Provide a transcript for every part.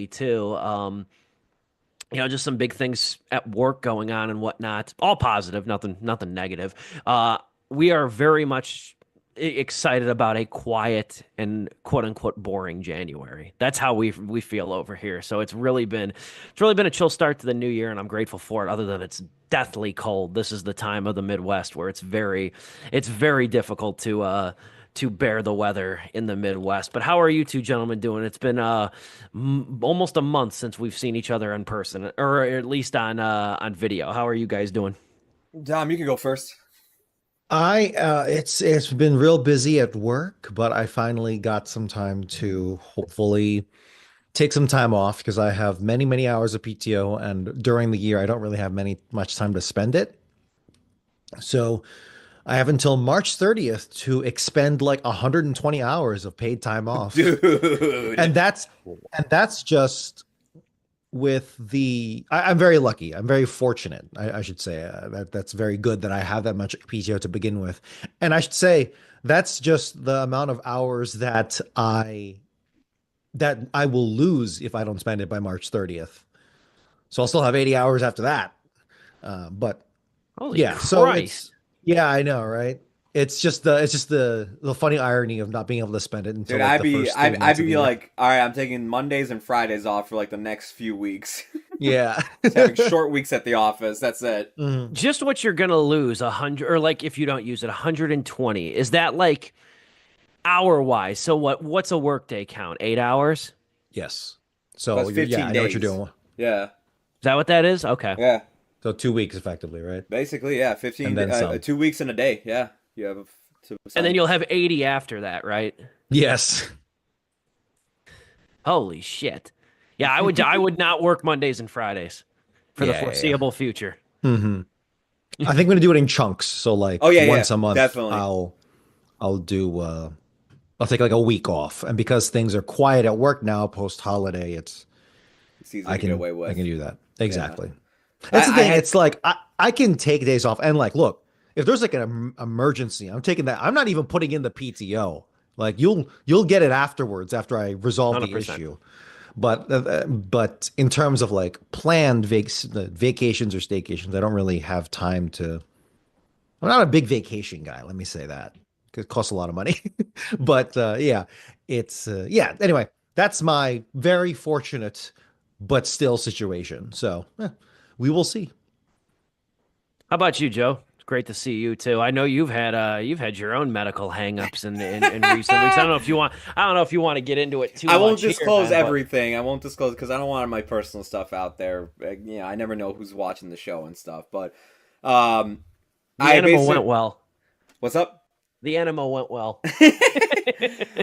too. Just some big things at work going on and whatnot. All positive, nothing negative. We are very much excited about a quiet and quote unquote boring January. That's how we feel over here. So it's really been a chill start to the new year, and I'm grateful for it. Other than it's deathly cold. This is the time of the Midwest where it's very difficult to bear the weather in the Midwest. But how are you two gentlemen doing? It's been almost a month since we've seen each other in person, or at least on video. How are you guys doing? Dom, you can go first. It's been real busy at work, but I finally got some time to hopefully take some time off because I have many hours of PTO, and during the year I don't really have much time to spend it. So I have until March 30th to expend like 120 hours of paid time off. Dude. And that's just with I'm very lucky. I'm very fortunate. I should say that's very good that I have that much PTO to begin with. And I should say that's just the amount of hours that I will lose if I don't spend it by March 30th. So I'll still have 80 hours after that. But Holy yeah, Christ. yeah, I know, right? It's just the funny irony of not being able to spend it until Dude, like I'd the be first I'd, 3 months I'd of the be year. like, all right, I'm taking Mondays and Fridays off for like the next few weeks. Yeah. Just having short weeks at the office. That's it. Mhm. Just what you're gonna lose 100, or like if you don't use it, 120. Is that like hour wise? So what's a workday count? 8 hours? Yes. That's So yeah, 15 I know what you're days. doing. Yeah. Is that what that is? Okay. Yeah. So 2 weeks effectively, right? Basically, yeah. 15 And then some. 2 weeks in a day. Yeah. You have And then some. you'll have 80 after that, right? Yes. Holy shit. Yeah, I would not work Mondays and Fridays for the Yeah. foreseeable future. Hmm. I think I'm gonna do it in chunks. So like Oh yeah, once a month, definitely. I'll take like a week off. And because things are quiet at work now post holiday, It's easy I to get can away I with. can do that. Yeah. Exactly. I, That's the I thing. had It's like I can take days off and like look, if there's like an emergency, I'm taking that. I'm not even putting in the PTO. Like you'll get it afterwards after I resolve the 100%. issue. But in terms of like planned vacations or staycations, I don't really have time to. I'm not a big vacation guy. Let me say that 'cause it costs a lot of money. But yeah, it's yeah. Anyway, that's my very fortunate but still situation. So we will see. How about you, Joe? It's great to see you too. I know you've had your own medical hangups in recent weeks. I don't know if you want to get into it too I won't much here, disclose man, but everything. I won't disclose because I don't want my personal stuff out there. I never know who's watching the show and stuff. But um, the I animal basically went well. what's up? The animal went well.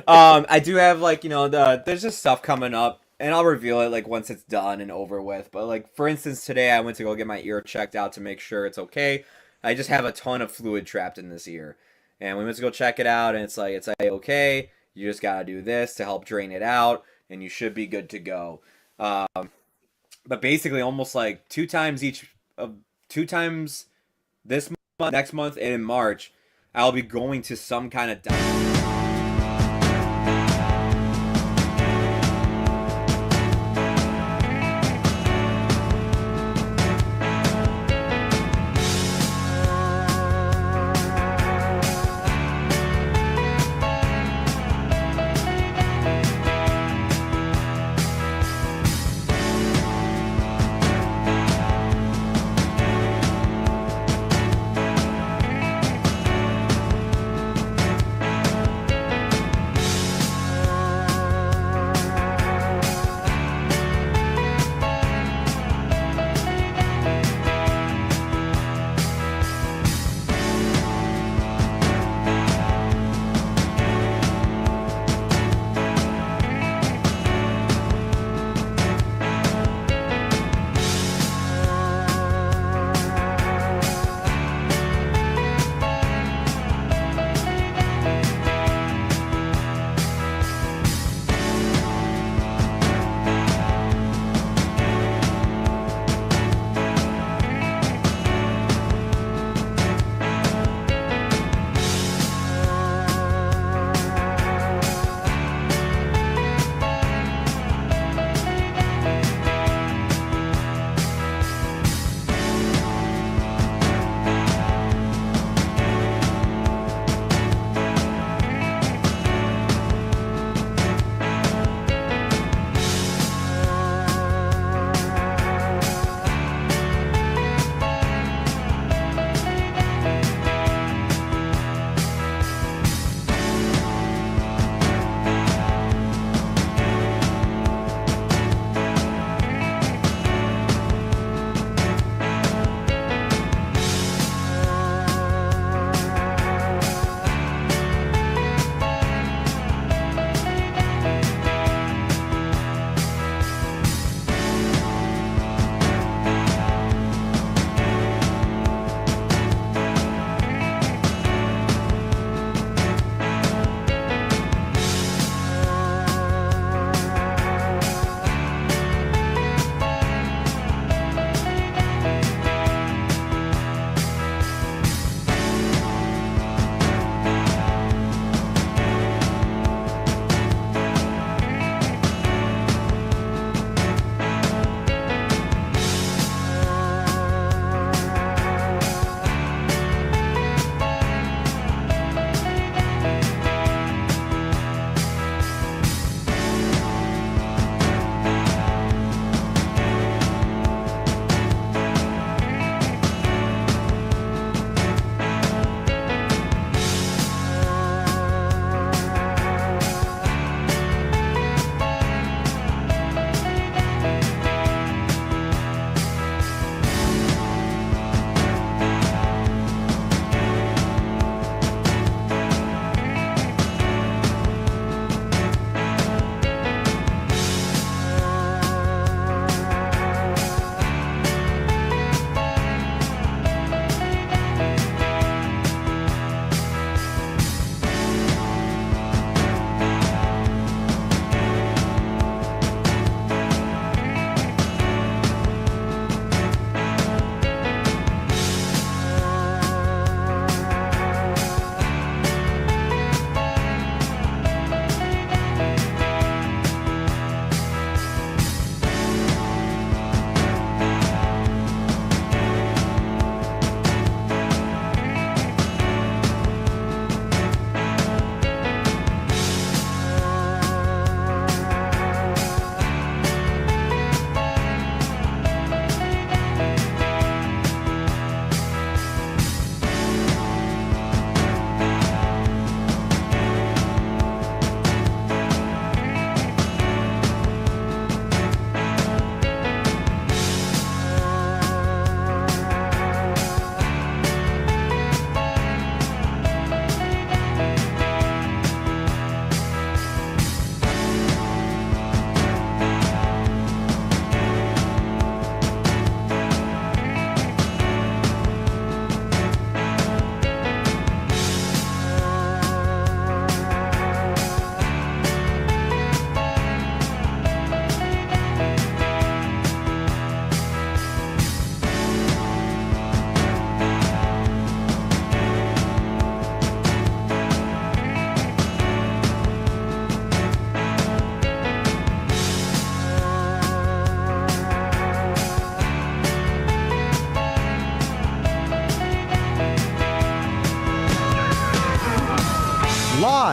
I do have like there's just stuff coming up, and I'll reveal it like once it's done and over with. But like for instance, today I went to go get my ear checked out to make sure it's okay. I just have a ton of fluid trapped in this ear, and we went to go check it out, and it's like okay, you just gotta do this to help drain it out, and you should be good to go. But basically, almost like two times this month, next month, and in March, I'll be going to some kind of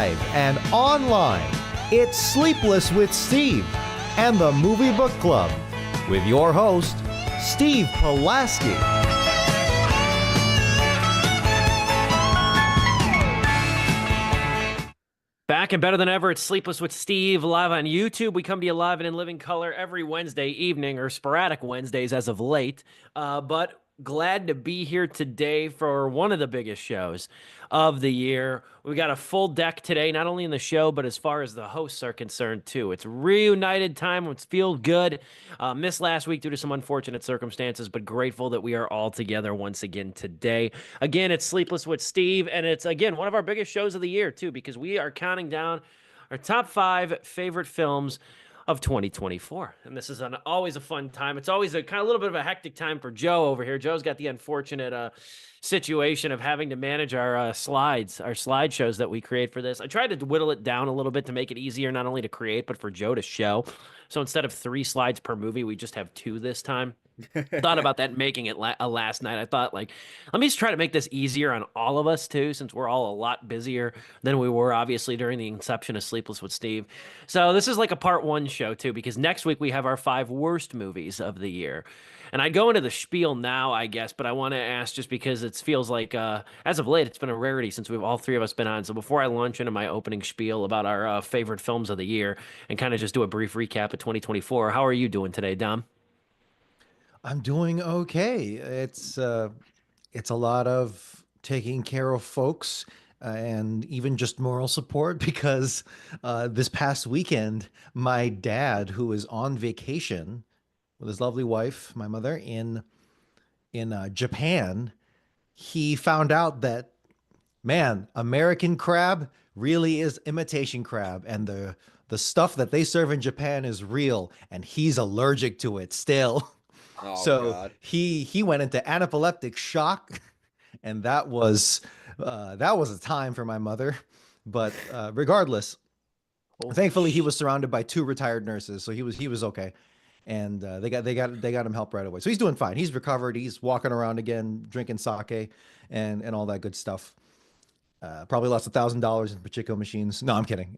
live and online. It's Sleepless with Steve and the Movie Book Club with your host, Steve Pulaski. Back and better than ever, it's Sleepless with Steve live on YouTube. We come to you live and in living color every Wednesday evening, or sporadic Wednesdays as of late. But glad to be here today for one of the biggest shows of the year. We got a full deck today, not only in the show, but as far as the hosts are concerned, too. It's reunited time. It's feel good. Missed last week due to some unfortunate circumstances, but grateful that we are all together once again today. Again, it's Sleepless with Steve, and it's, again, one of our biggest shows of the year, too, because we are counting down our top 5 favorite films of 2024. And this is always a fun time. It's always a kind of little bit of a hectic time for Joe over here. Joe's got the unfortunate situation of having to manage our slideshows that we create for this. I tried to whittle it down a little bit to make it easier, not only to create, but for Joe to show. So instead of 3 slides per movie, we just have 2 this time. Thought about that making it last night. I thought, like, let me just try to make this easier on all of us too, since we're all a lot busier than we were obviously during the inception of Sleepless with Steve. So this is like a part 1 show too, because next week we have our 5 worst movies of the year. And I go into the spiel now, I guess, but I want to ask, just because it feels like as of late it's been a rarity since we've all 3 of us been on. So before I launch into my opening spiel about our favorite films of the year and kind of just do a brief recap of 2024, how are you doing today, Dom? I'm doing okay. It's a lot of taking care of folks and even just moral support because this past weekend, my dad, who is on vacation with his lovely wife, my mother, in Japan, he found out that, man, American crab really is imitation crab, and the stuff that they serve in Japan is real, and he's allergic to it still. Oh So God. he went into anaphylactic shock, and that was a time for my mother. But regardless, Holy thankfully he sh- was surrounded by 2 retired nurses, so he was okay, and they got him help right away. So he's doing fine. He's recovered. He's walking around again, drinking sake and all that good stuff. Probably lost $1,000 in Pachinko machines. No, I'm kidding.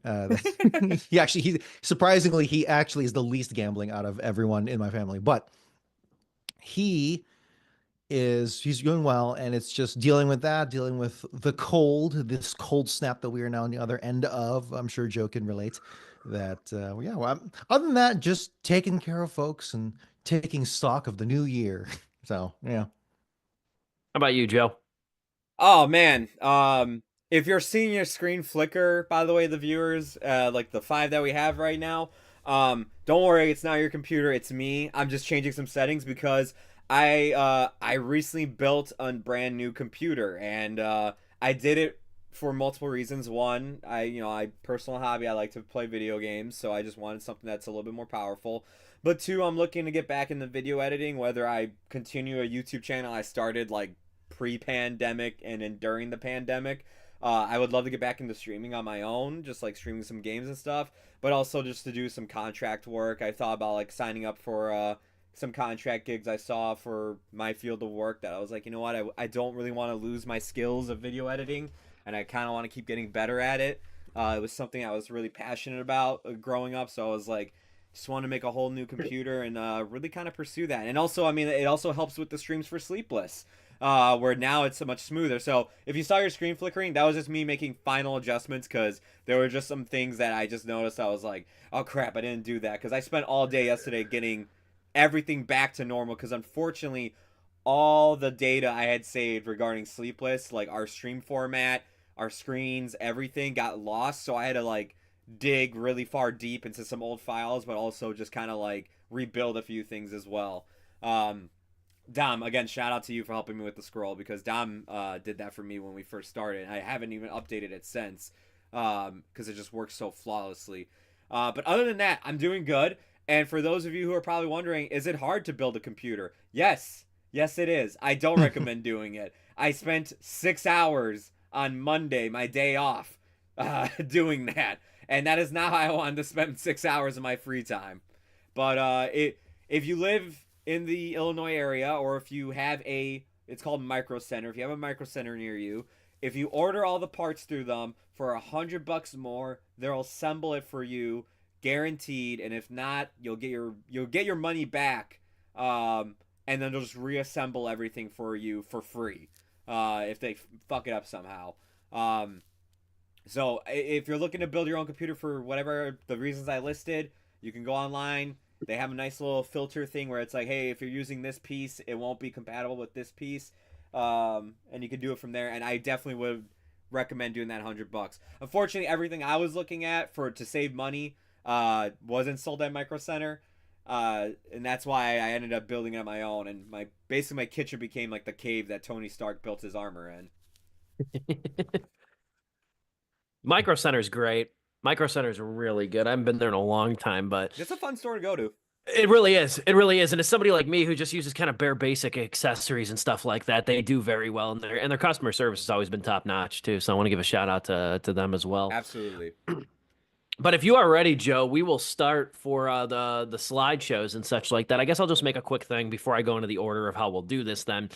He surprisingly he actually is the least gambling out of everyone in my family, but he he's doing well, and it's just dealing with that, dealing with this cold snap that we are now on the other end of. I'm sure Joe can relate that. Other than that, just taking care of folks and taking stock of the new year. So yeah. How about you, Joe? Oh man. If you're seeing your screen flicker, by the way, the viewers, like the 5 that we have right now, don't worry, it's not your computer, it's me. I'm just changing some settings because I recently built a brand new computer, and I did it for multiple reasons. One, I personal hobby, I like to play video games, so I just wanted something that's a little bit more powerful. But 2, I'm looking to get back into video editing, whether I continue a YouTube channel I started like pre-pandemic and then during the pandemic. I would love to get back into streaming on my own, just like streaming some games and stuff, but also just to do some contract work. I thought about like signing up for some contract gigs I saw for my field of work that I was like, you know what, I don't really want to lose my skills of video editing, and I kind of want to keep getting better at it. It was something I was really passionate about growing up, so I was like, just want to make a whole new computer and really kind of pursue that. And also, I mean, it also helps with the streams for Sleepless, where now it's so much smoother. So if you saw your screen flickering, that was just me making final adjustments because there were just some things that I just noticed. I was like, oh crap, I didn't do that, because I spent all day yesterday getting everything back to normal, because unfortunately all the data I had saved regarding Sleepless, like our stream format, our screens, everything got lost. So I had to like dig really far deep into some old files, but also just kind of like rebuild a few things as well. Dom, again, shout out to you for helping me with the scroll, because Dom did that for me when we first started. I haven't even updated it since, because it just works so flawlessly. But other than that, I'm doing good. And for those of you who are probably wondering, is it hard to build a computer? Yes. Yes, it is. I don't recommend doing it. I spent 6 hours on Monday, my day off, doing that. And that is not how I wanted to spend 6 hours of my free time. But if you live in the Illinois area, or if you have it's called Micro Center. If you have a Micro Center near you, If you order all the parts through them for $100 more, they'll assemble it for you, guaranteed. And if not, you'll get your money back. And then they'll just reassemble everything for you for free. If they fuck it up somehow. So if you're looking to build your own computer for whatever the reasons I listed, you can go online. They have a nice little filter thing where it's like, hey, if you're using this piece, it won't be compatible with this piece, and you can do it from there. And I definitely would recommend doing that $100. Unfortunately, everything I was looking at for to save money wasn't sold at Micro Center, and that's why I ended up building it on my own. And basically my kitchen became like the cave that Tony Stark built his armor in. Micro Center's great. Micro Center's really good. I haven't been there in a long time, but It's a fun store to go to. it really is. It really is. And as somebody like me who just uses kind of bare basic accessories and stuff like that, they do very well in there. And their customer service has always been top notch too. So I want to give a shout out to them as well. Absolutely. But if you are ready, Joe, we will start for the slideshows and such like that. I guess I'll just make a quick thing before I go into the order of how we'll do this then.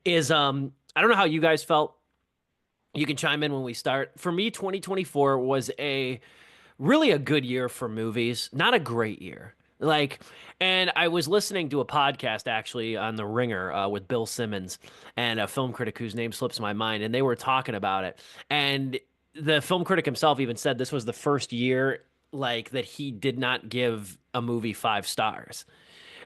Is I don't know how you guys felt. You can chime in when we start. For me, 2024 was really a good year for movies, not a great year. And I was listening to a podcast actually on The Ringer with Bill Simmons and a film critic whose name slips my mind, and they were talking about it. And the film critic himself even said this was the first year that he did not give a movie 5 stars.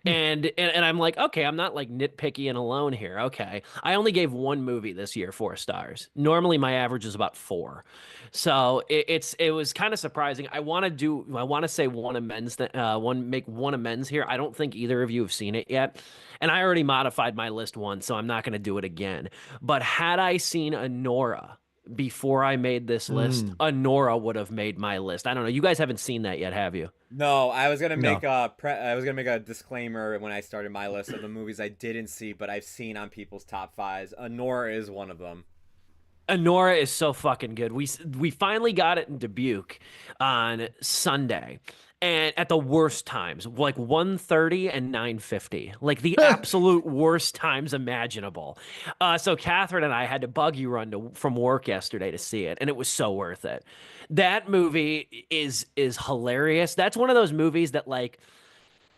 And I'm like, okay, I'm not like nitpicky and alone here. Okay. I only gave one movie this year 4 stars. Normally my average is about 4. So it was kind of surprising. I want to say make one amends here. I don't think either of you have seen it yet. And I already modified my list once, so I'm not going to do it again. But had I seen Anora before I made this list, Anora would have made my list. I don't know. You guys haven't seen that yet, have you? No, I was gonna No. make a disclaimer when I started my list of the movies I didn't see, but I've seen on people's top fives. Honora is one of them. Anora is so fucking good. We finally got it in Dubuque on Sunday, and at the worst times, like 1:30 and 9:50, like the absolute worst times imaginable. So Catherine and I had to buggy run from work yesterday to see it, and it was so worth it. That movie is hilarious. That's one of those movies that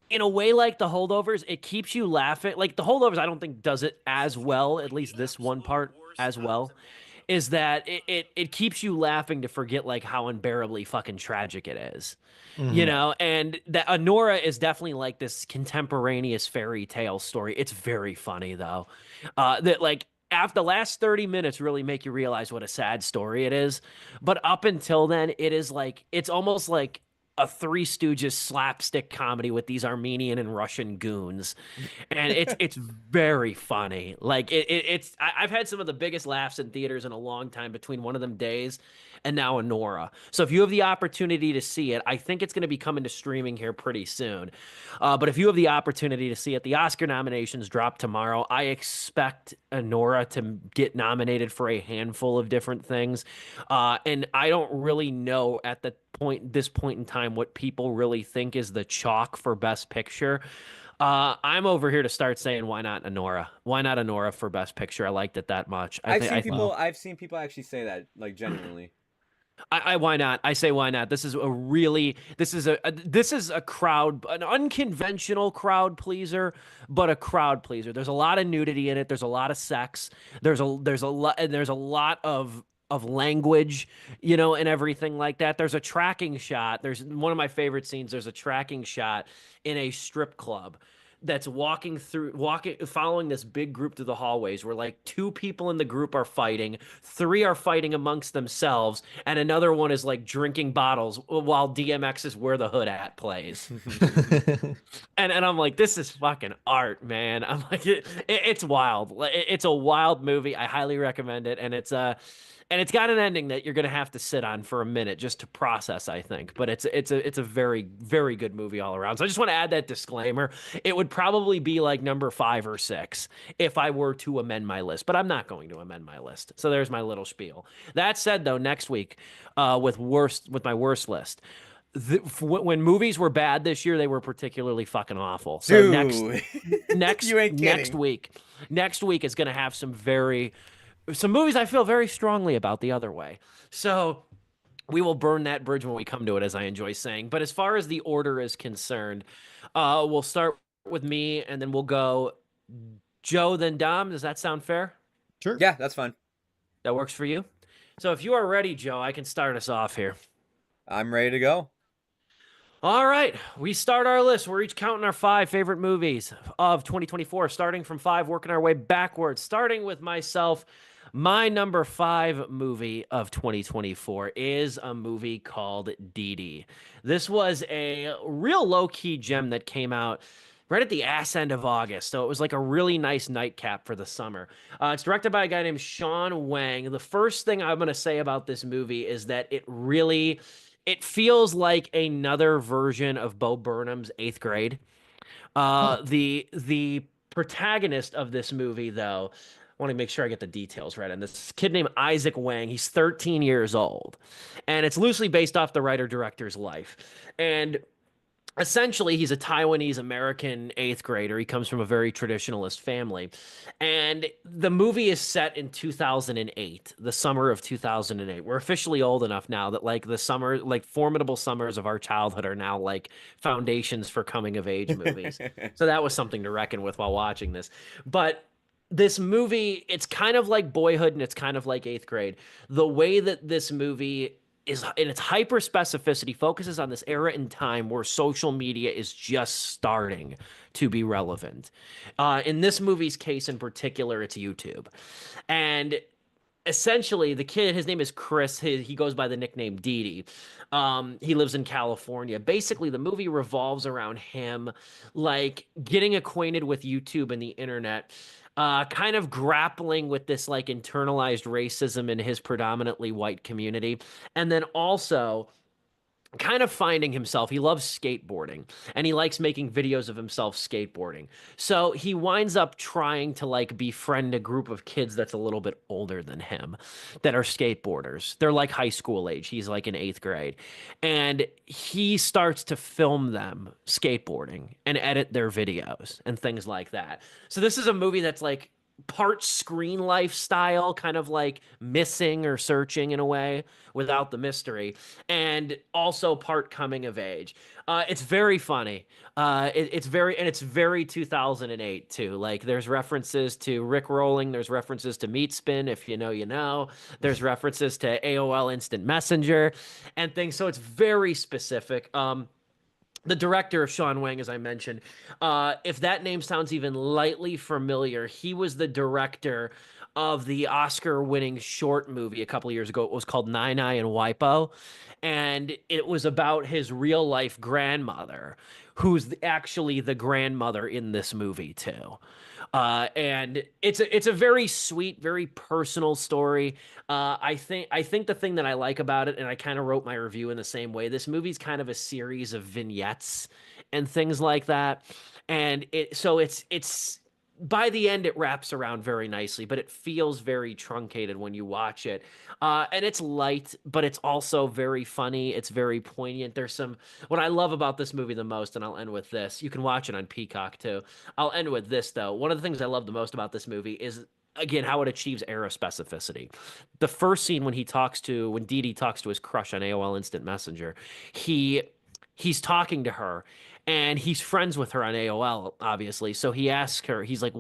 in a way like The Holdovers, it keeps you laughing. Like The Holdovers, I don't think does it as well, at least this one part as well, is that it keeps you laughing to forget how unbearably fucking tragic it is. Mhm. And that Honora is definitely like this contemporaneous fairy tale story. It's very funny though. That after the last 30 minutes really make you realize what a sad story it is. But up until then, it's almost like a Three Stooges slapstick comedy with these Armenian and Russian goons, and it's very funny. I've had some of the biggest laughs in theaters in a long time between one of them days and now Anora. So if you have the opportunity to see it, I think it's going to be coming to streaming here pretty soon. But if you have the opportunity to see it, the Oscar nominations drop tomorrow. I expect Anora to get nominated for a handful of different things, and I don't really know at this point in time what people really think is the chalk for Best Picture. I'm over here to start saying why not Anora? Why not Anora for Best Picture? I liked it that much. I've seen people actually say that, like, genuinely. Why not? I say why not? This is a crowd, an unconventional crowd pleaser, but a crowd pleaser. There's a lot of nudity in it. There's a lot of sex. There's a lot of language, and everything like that. There's a tracking shot. There's one of my favorite scenes. There's a tracking shot in a strip club that's following this big group through the hallways where 2 people in the group are fighting, 3 are fighting amongst themselves, and another one is drinking bottles while DMX is Where the Hood At plays. And I'm like, this is fucking art, man. I'm like, it's wild. It's a wild movie. I highly recommend it, and it's got an ending that you're gonna have to sit on for a minute just to process, I think. But it's a very, very good movie all around. So I just want to add that disclaimer. It would probably be number 5 or 6 if I were to amend my list, but I'm not going to amend my list. So there's my little spiel. That said, though, next week with my worst list. When movies were bad this year, they were particularly fucking awful. So Dude, you ain't next kidding. week is going to have some very, some movies I feel very strongly about the other way. So we will burn that bridge when we come to it, as I enjoy saying. But as far as the order is concerned, we'll start with me, and then we'll go Joe, then Dom. Does that sound fair? Sure. Yeah, that's fun. That works for you? So if you are ready, Joe, I can start us off here. I'm ready to go. All right, we start our list. We're each counting our five favorite movies of 2024, starting from five, working our way backwards. Starting with myself, my number five movie of 2024 is a movie called Dee Dee. This was a real low key gem that came out right at the ass end of August. So it was like a really nice nightcap for the summer. It's directed by a guy named Sean Wang. The first thing I'm going to say about this movie is that it feels like another version of Bo Burnham's Eighth Grade. Huh. The protagonist of this movie, though, I want to make sure I get the details right. And this kid named Isaac Wang, he's 13 years old, and it's loosely based off the writer director's life. And essentially, he's a Taiwanese American eighth grader. He comes from a very traditionalist family. And the movie is set in 2008, the summer of 2008. We're officially old enough now that, like, the summer, like, formidable summers of our childhood are now, like, foundations for coming of age movies. So that was something to reckon with while watching this. But this movie, it's kind of like Boyhood and it's kind of like eighth grade. The way that this movie is in its hyper specificity focuses on this era in time where social media is just starting to be relevant. In this movie's case in particular, it's YouTube. And essentially, the kid, his name is Chris. He goes by the nickname Dee Dee. He lives in California. Basically, the movie revolves around him, like getting acquainted with YouTube and the internet, kind of grappling with this like internalized racism in his predominantly white community, and then also kind of finding himself. He loves skateboarding and he likes making videos of himself skateboarding. So he winds up trying to like befriend a group of kids that's a little bit older than him that are skateboarders. They're like high school age. He's like in eighth grade. And he starts to film them skateboarding and edit their videos and things like that. So this is a movie that's like part screen lifestyle, kind of like missing or searching in a way without the mystery, and also part coming of age. It's very funny. It's very 2008 too. Like there's references to Rick Rolling, there's references to Meat Spin, if you know, you know. There's references to AOL Instant Messenger and things. So it's very specific. The director of Sean Wang, as I mentioned, if that name sounds even lightly familiar, he was the director of the Oscar-winning short movie a couple of years ago. It was called Nine Eye and Wipo, and it was about his real-life grandmother, who's actually the grandmother in this movie too. And it's a very sweet, very personal story. I think the thing that I like about it, and I kind of wrote my review in the same way, this movie's kind of a series of vignettes and things like that. And it's by the end it wraps around very nicely, but it feels very truncated when you watch it. And it's light, but it's also very funny. It's very poignant. There's some what I love about this movie the most, and I'll end with this. You can watch it on Peacock too. I'll end with this though. One of the things I love the most about this movie is again how it achieves era specificity. The first scene when Dee Dee talks to his crush on AOL Instant Messenger, he he's talking to her and he's friends with her on AOL obviously. So he asks her, he's like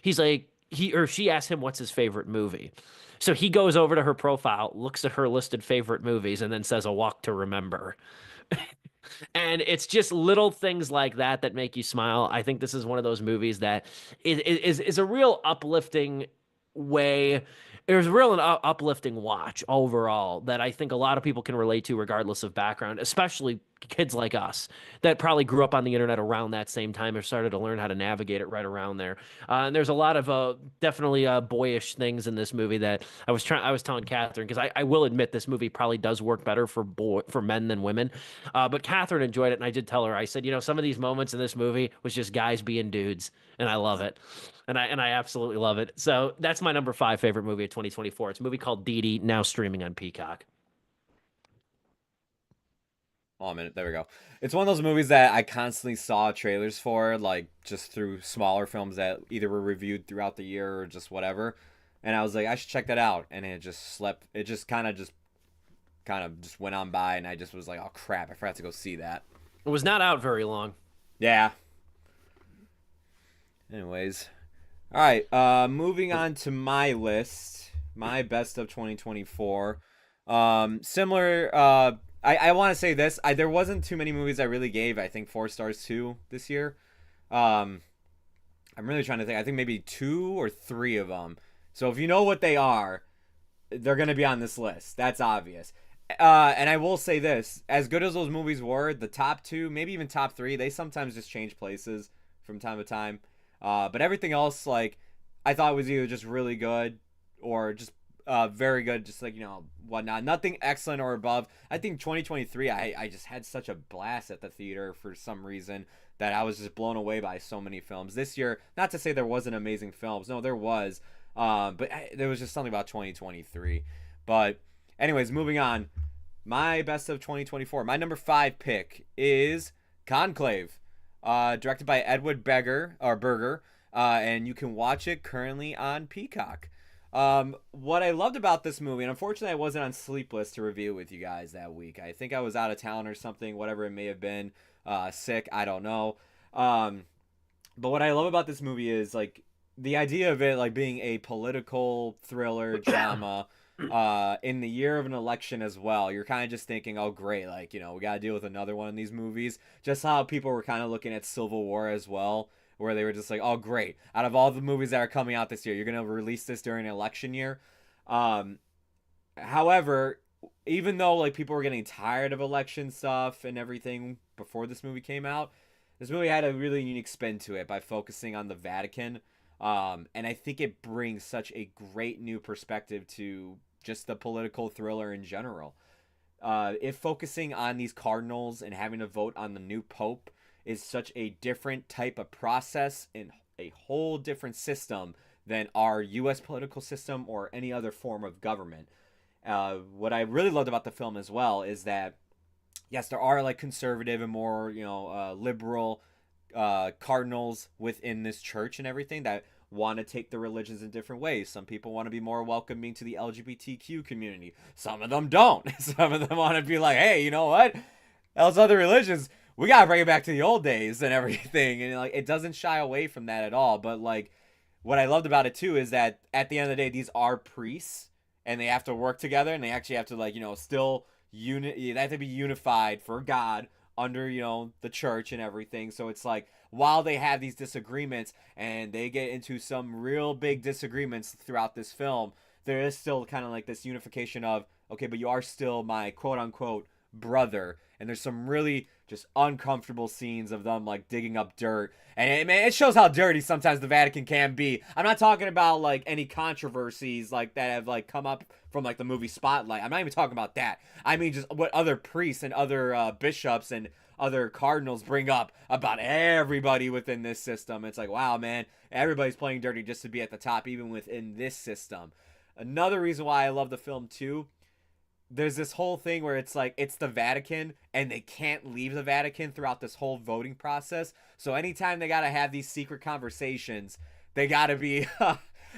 he's like he or she asks him what's his favorite movie. So he goes over to her profile, looks at her listed favorite movies and then says A Walk to Remember. And it's just little things like that that make you smile. I think this is one of those movies that is a real uplifting way. It was a real uplifting watch overall that I think a lot of people can relate to regardless of background, especially kids like us that probably grew up on the internet around that same time or started to learn how to navigate it right around there. And there's a lot of definitely boyish things in this movie that I was telling Catherine because I will admit this movie probably does work better for men than women. But Catherine enjoyed it, and I did tell her, I said, some of these moments in this movie was just guys being dudes, and I love it. And I absolutely love it. So that's my number five favorite movie of 2024. It's a movie called Dee Dee, now streaming on Peacock. Oh, a minute. There we go. It's one of those movies that I constantly saw trailers for, like just through smaller films that either were reviewed throughout the year or just whatever. and I was like, I should check that out, and it just slept. It just kind of just went on by, and I just was like, oh crap, I forgot to go see that. It was not out very long. Yeah. Anyways, all right. Moving on to my list, my best of 2024. Similar. I want to say this. There wasn't too many movies I really gave. I think 4 stars to this year. Um, I'm really trying to think. I think maybe 2 or 3 of them. So if you know what they are, they're gonna be on this list. That's obvious. And I will say this: as good as those movies were, the top 2, maybe even top 3, they sometimes just change places from time to time. But everything else, like, I thought was either just really good or just very good, just like, whatnot. Nothing excellent or above. I think 2023, I just had such a blast at the theater for some reason that I was just blown away by so many films. This year, not to say there wasn't amazing films. No, there was. But there was just something about 2023. But anyways, moving on. My best of 2024. My number 5 pick is Conclave, directed by Edward Berger, and you can watch it currently on Peacock. What I loved about this movie, and unfortunately I wasn't on Sleepless to review with you guys that week. I think I was out of town or something, whatever it may have been, sick, I don't know. But what I love about this movie is, like, the idea of it, like, being a political thriller drama in the year of an election as well. You're kind of just thinking, oh great, like, we got to deal with another one of these movies. Just how people were kind of looking at Civil War as well, where they were just like, oh great, out of all the movies that are coming out this year, you're gonna release this during an election year. However, even though, like, people were getting tired of election stuff and everything before this movie came out, this movie had a really unique spin to it by focusing on the Vatican. And I think it brings such a great new perspective to just the political thriller in general. If focusing on these cardinals and having to vote on the new pope is such a different type of process and a whole different system than our U.S. political system or any other form of government. What I really loved about the film as well is that, yes, there are, like, conservative and more, liberal cardinals within this church and everything that want to take the religions in different ways. Some people want to be more welcoming to the LGBTQ community. Some of them don't. Some of them want to be like, hey, you know what? Those other religions, we got to bring it back to the old days and everything. And, like, it doesn't shy away from that at all. But, like, what I loved about it too is that at the end of the day, these are priests and they have to work together, and they actually have to, like, still they have to be unified for God under, the church and everything. So it's like, while they have these disagreements and they get into some real big disagreements throughout this film, there is still kind of like this unification of, okay, but you are still my quote unquote brother. And there's some really just uncomfortable scenes of them, like, digging up dirt. And it shows how dirty sometimes the Vatican can be. I'm not talking about, like, any controversies, like, that have, like, come up from, like, the movie Spotlight. I'm not even talking about that. I mean, just what other priests and other bishops and other cardinals bring up about everybody within this system. It's like, wow, man, everybody's playing dirty just to be at the top, even within this system. Another reason why I love the film, too, there's this whole thing where it's like, it's the Vatican and they can't leave the Vatican throughout this whole voting process. So anytime they got to have these secret conversations, they got to be,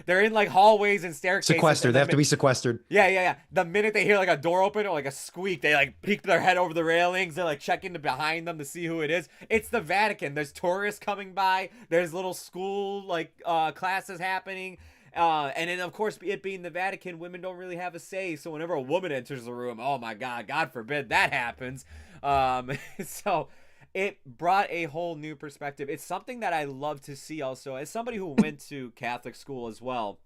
they're in, like, hallways and staircases. Sequestered. They have to be sequestered. Yeah. The minute they hear, like, a door open or, like, a squeak, they, like, peek their head over the railings. They're, like, checking behind them to see who it is. It's the Vatican. There's tourists coming by. There's little school, like, classes happening. And then, of course, it being the Vatican, women don't really have a say. So whenever a woman enters the room, oh my God, God forbid that happens. So it brought a whole new perspective. It's something that I love to see also. As somebody who went to Catholic school as well,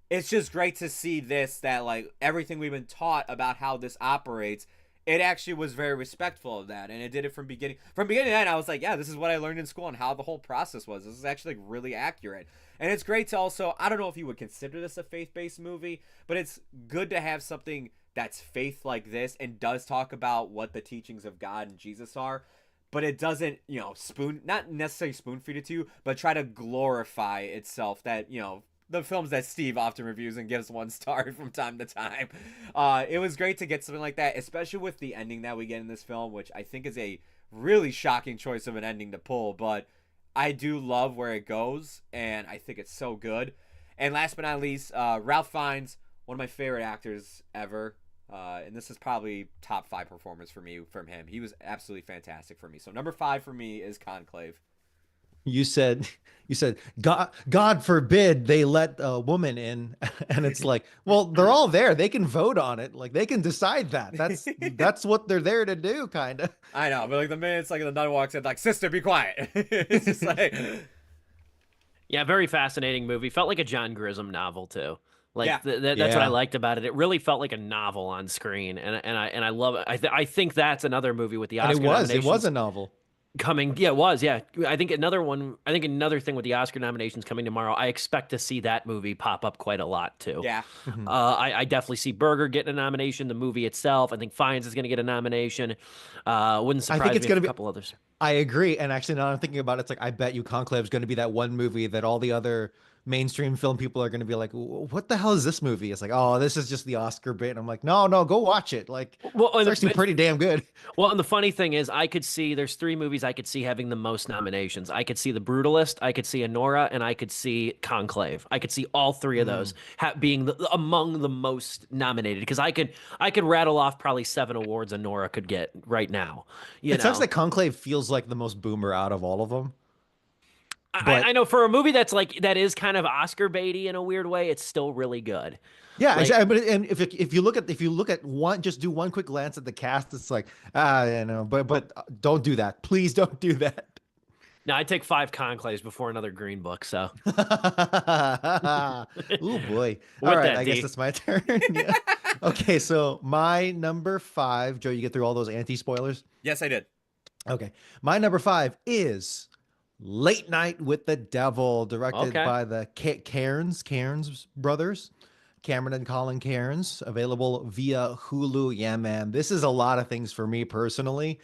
it's just great to see this, that, like, everything we've been taught about how this operates, it actually was very respectful of that, and it did it from beginning to end. I was like, yeah, this is what I learned in school and how the whole process was. This is actually, like, really accurate. And it's great to also, I don't know if you would consider this a faith-based movie, but it's good to have something that's faith like this and does talk about what the teachings of God and Jesus are, but it doesn't, not necessarily spoon feed it to you, but try to glorify itself, that, the films that Steve often reviews and gives 1 star from time to time. It was great to get something like that, especially with the ending that we get in this film, which I think is a really shocking choice of an ending to pull, but I do love where it goes, and I think it's so good. And last but not least, Ralph Fiennes, one of my favorite actors ever. And this is probably top 5 performance for me from him. He was absolutely fantastic for me. So number 5 for me is Conclave. You said you said God forbid they let a woman in, and it's like, well, they're all there. They can vote on it. Like they can decide that. That's what they're there to do, kind of. I know, but like the minute it's like the nun walks in, like, sister, be quiet. It's just like, Yeah, very fascinating movie. Felt like a John Grisham novel too. yeah, Like that's what I Yeah, liked about it. It really felt like a novel on screen, and I love it. I think that's another movie with the and Oscar it was a nominations novel. coming. Yeah, it was. Yeah, I think another one. I think another thing with the Oscar nominations coming tomorrow. I expect to see that movie pop up quite a lot too. yeah. Mhm. I definitely see Berger getting a nomination. The movie itself, I think Fiennes is going to get a nomination. Wouldn't I think surprise it's me if gonna a be. couple others. I agree. And actually, now I'm thinking about it, it's like I bet you Conclave is going to be that one movie that all the other mainstream film people are going to be like, "What the hell is this movie?" It's like, "Oh, this is just the Oscar bait." And I'm like, "No, no, go watch it. Like, Well, it's actually pretty damn good." well, and the funny thing is, I could see there's 3 movies I could see having the most nominations. I could see The Brutalist, I could see Anora, and I could see Conclave. I could see all 3 of those Mm. being among the most nominated because I could rattle off probably 7 awards Anora could get right now. You It sucks know, that Conclave feels like the most boomer out of all of them. I But know for a movie that's like that is kind of Oscar baity in a weird way, it's still really good. yeah, Like, exactly. But and if you look at one, just do one quick glance at the cast, it's like, you know, but don't do that. Please don't do that. now I take 5 Conclaves before another Green Book. So Oh boy. All with right, that, I guess D. it's my turn. Yeah. Okay, so my number 5, Joe, you get through all those anti-spoilers? Yes, I did. Okay. My number 5 is Late Night with the Devil, directed Okay. by the Cairns brothers. Cameron and Colin Cairns, available via Hulu. Yeah, man, this is a lot of things for me personally.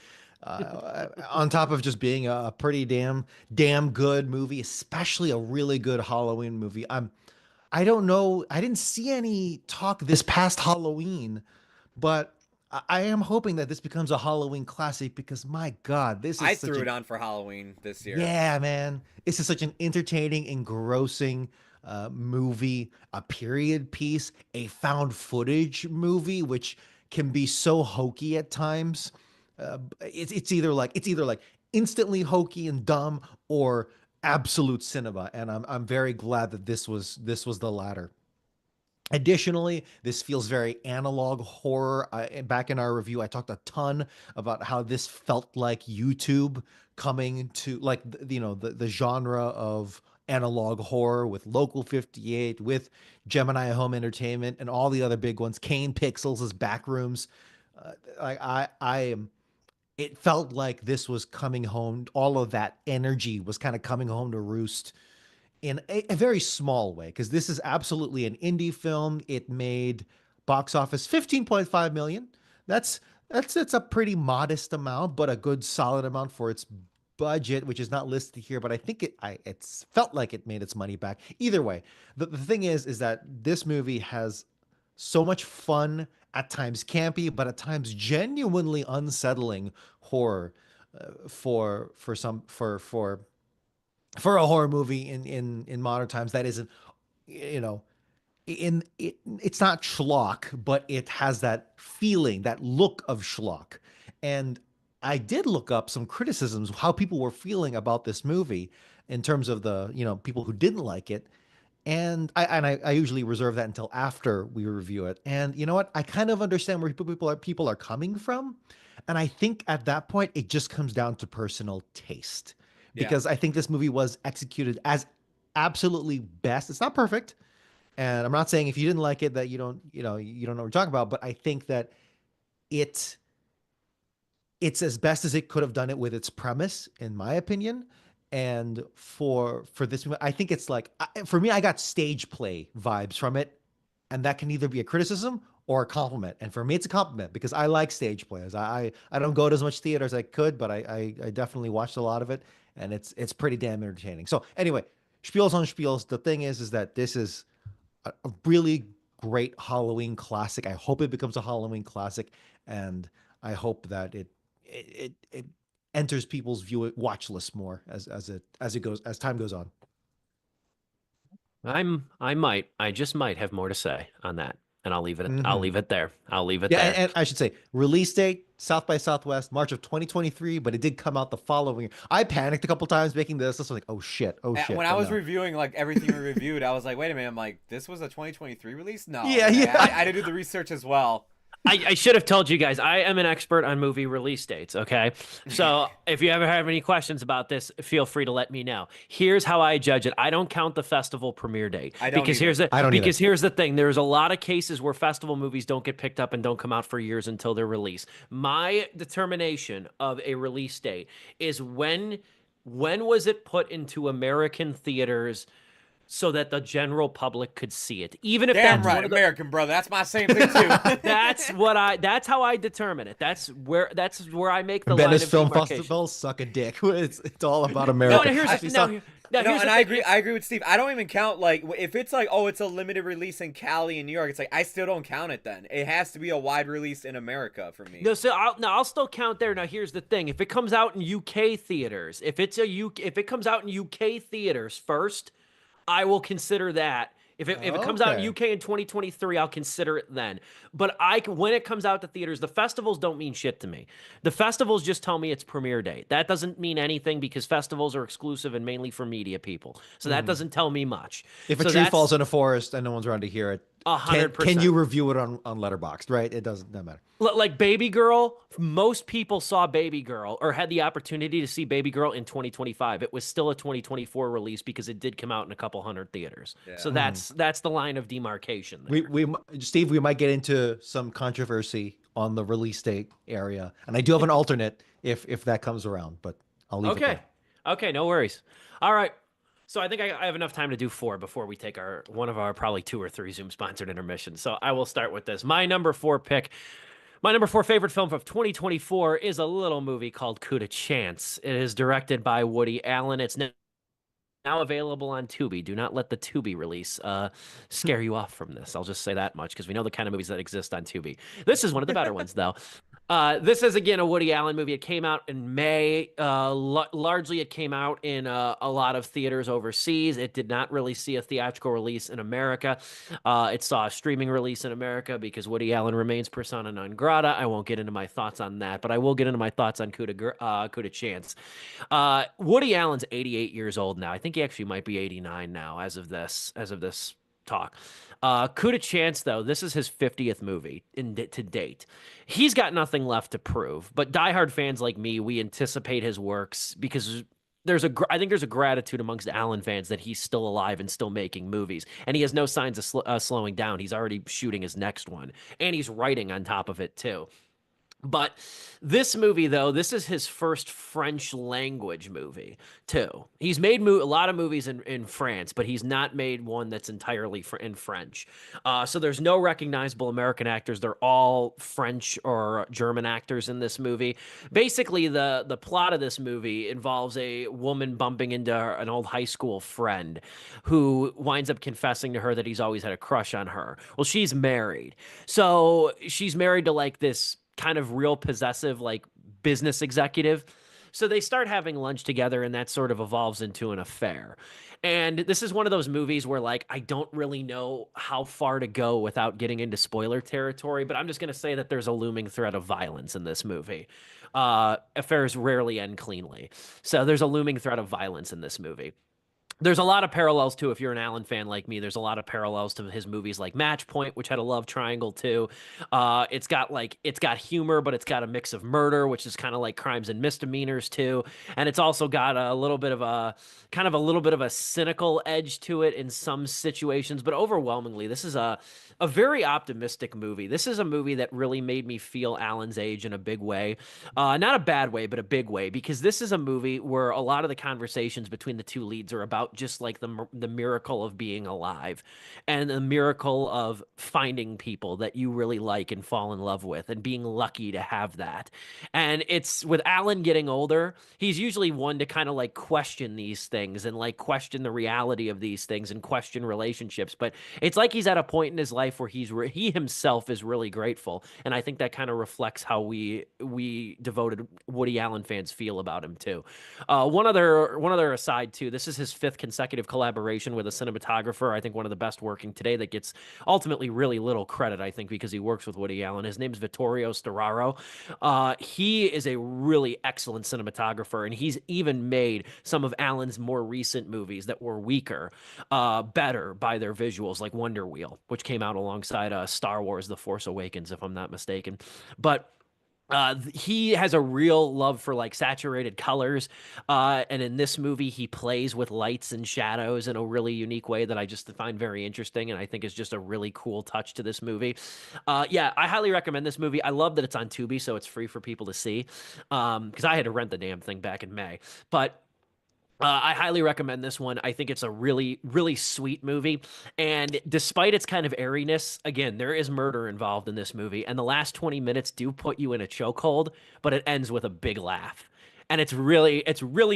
On top of just being a pretty damn good movie, especially a really good Halloween movie. I don't know. I didn't see any talk this past Halloween, but I am hoping that this becomes a Halloween classic because my God, this is I such threw a it on for Halloween this year. yeah, man. This is such an entertaining, engrossing movie, a period piece, a found footage movie, which can be so hokey at times. It's either like instantly hokey and dumb or absolute cinema, and I'm very glad that this was the latter. Additionally, this feels very analog horror. Back in our review, I talked a ton about how this felt like YouTube coming to like the genre of analog horror with Local 58, with Gemini Home Entertainment, and all the other big ones. Kane Pixels' Backrooms. I am. It felt like this was coming home. All of that energy was kind of coming home to roost in a very small way because this is absolutely an indie film. It made box office 15.5 million. That's a pretty modest amount, but a good solid amount for its budget, which is not listed here. But I think it's felt like it made its money back. Either way, the thing is that this movie has so much fun, at times campy, but at times genuinely unsettling horror for some for a horror movie in modern times that isn't, you know, it's not schlock, but it has that feeling, that look of schlock. And I did look up some criticisms of how people were feeling about this movie in terms of the, people who didn't like it. And I usually reserve that until after we review it. And you know what? I kind of understand where people are coming from. And I think at that point it just comes down to personal taste. Yeah. Because I think this movie was executed as absolutely best. It's not perfect. And I'm not saying if you didn't like it that you don't know what we're talking about, but I think that it it's as best as it could have done it with its premise, in my opinion. And for this movie, I think it's like for me, I got stage play vibes from it, and that can either be a criticism or a compliment. And for me, it's a compliment because I like stage plays. I don't go to as much theater as I could, but I definitely watched a lot of it, and it's pretty damn entertaining. So anyway, spiels on spiels. The thing is that this is a really great Halloween classic. I hope it becomes a Halloween classic, and I hope that it enters people's watch list more as time goes on. I just might have more to say on that, and I'll Hmm. leave it there. I'll leave it Yeah, there. and I should say release date South by Southwest, March of 2023, but it did come out the following year. I panicked a couple times making this. This was like, oh When shit, I but was no. reviewing like everything we reviewed, I was like, wait a minute, I'm like, this was a 2023 release? No, Yeah, like yeah. I did do the research as well. I should have told you guys I am an expert on movie release dates, okay? So if you ever have any questions about this, feel free to let me know. Here's how I judge it. I don't count the festival premiere date I don't either. I don't either. because here's the thing. There's a lot of cases where festival movies don't get picked up and don't come out for years until they're released. My determination of a release date is when was it put into American theaters so that the general public could see it. Even if Damn that's right, one of the American brother. That's my same thing too. that's how I determine it. That's where I make the line Venice of Film demarcation. Festival, suck a dick. It's all about No, America. now here's Actually, now saw now No, here's the and thing. I agree with Steve. I don't even count like if it's like, oh, it's a limited release in Cali and New York. It's like I still don't count it. Then it has to be a wide release in America for me. No, so I'll still count there. Now here's the thing: if it comes out in UK theaters, if it comes out in UK theaters first, I will consider that. If it comes out in okay. UK in 2023, I'll consider it then. But when it comes out to theaters, the festivals don't mean shit to me. The festivals just tell me it's premiere date. That doesn't mean anything because festivals are exclusive and mainly for media people. So that Mhm. doesn't tell me much. If a So tree falls that's in a forest and no one's around to hear it, a can hundred can you percent. review it on Letterboxd? Right? It doesn't matter. Like Baby Girl, most people saw Baby Girl or had the opportunity to see Baby Girl in 2025. It was still a 2024 release because it did come out in a couple hundred theaters. So Yeah. Mhm. that's the line of demarcation We there. we Steve, we might get into some controversy on the release date area, and I do have an alternate if that comes around, but I'll leave it Okay. there. Okay, no worries. All right. So I think I have enough time to do four before we take our one of our probably two or three Zoom sponsored intermissions. So I will start with this. My number four favorite film of 2024 is a little movie called Coup de Chance. It is directed by Woody Allen. It's now available on Tubi. Do not let the Tubi release scare you off from this. I'll just say that much because we know the kind of movies that exist on Tubi. This is one of the better ones, though. This is again a Woody Allen movie. It came out in May. Largely, it came out in a lot of theaters overseas. It did not really see a theatrical release in America. It saw a streaming release in America because Woody Allen remains persona non grata. I won't get into my thoughts on that, but I will get into my thoughts on Coup de Chance. Woody Allen's 88 years old now. I think he actually might be 89 now as of this talk. Coup de Chance, though, this is his 50th movie to date. He's got nothing left to prove, but diehard fans like me, we anticipate his works because I think there's a gratitude amongst Allen fans that he's still alive and still making movies, and he has no signs of slowing down. He's already shooting his next one, and he's writing on top of it too. But this movie, though, this is his first French language movie, too. He's made a lot of movies in France, but he's not made one that's entirely in French. So there's no recognizable American actors. They're all French or German actors in this movie. Basically, the plot of this movie involves a woman bumping into an old high school friend who winds up confessing to her that he's always had a crush on her. Well, she's married. So she's married to like this kind of real possessive like business executive. So they start having lunch together and that sort of evolves into an affair. And this is one of those movies where like I don't really know how far to go without getting into spoiler territory, but I'm just going to say that there's a looming threat of violence in this movie. Affairs rarely end cleanly. So there's a looming threat of violence in this movie. There's a lot of parallels too. If you're an Allen fan like me, there's a lot of parallels to his movies like Match Point, which had a love triangle too. It's got humor, but it's got a mix of murder, which is kind of like crimes and misdemeanors too. And it's also got a little bit of a cynical edge to it in some situations. But overwhelmingly, this is a very optimistic movie. This is a movie that really made me feel Allen's age in a big way. Not a bad way, but a big way, because this is a movie where a lot of the conversations between the two leads are about just like the miracle of being alive and the miracle of finding people that you really like and fall in love with and being lucky to have that. And it's with Allen getting older, he's usually one to kind of like question these things and like question the reality of these things and question relationships. But it's like he's at a point in his life where he himself is really grateful, and I think that kind of reflects how we devoted Woody Allen fans feel about him too. One other aside too. This is his fifth fifth consecutive collaboration with a cinematographer. I think one of the best working today that gets ultimately really little credit, I think, because he works with Woody Allen. His name's Vittorio Storaro. He is a really excellent cinematographer, and he's even made some of Allen's more recent movies that were weaker, better by their visuals, like Wonder Wheel, which came out alongside Star Wars: The Force Awakens, if I'm not mistaken. But he has a real love for like saturated colors. And in this movie, he plays with lights and shadows in a really unique way that I just find very interesting. And I think is just a really cool touch to this movie. Yeah, I highly recommend this movie. I love that it's on Tubi, so it's free for people to see. Because I had to rent the damn thing back in May. But I highly recommend this one. I think it's a really, really sweet movie. And despite its kind of airiness, again, there is murder involved in this movie. And the last 20 minutes do put you in a chokehold, but it ends with a big laugh. And it's really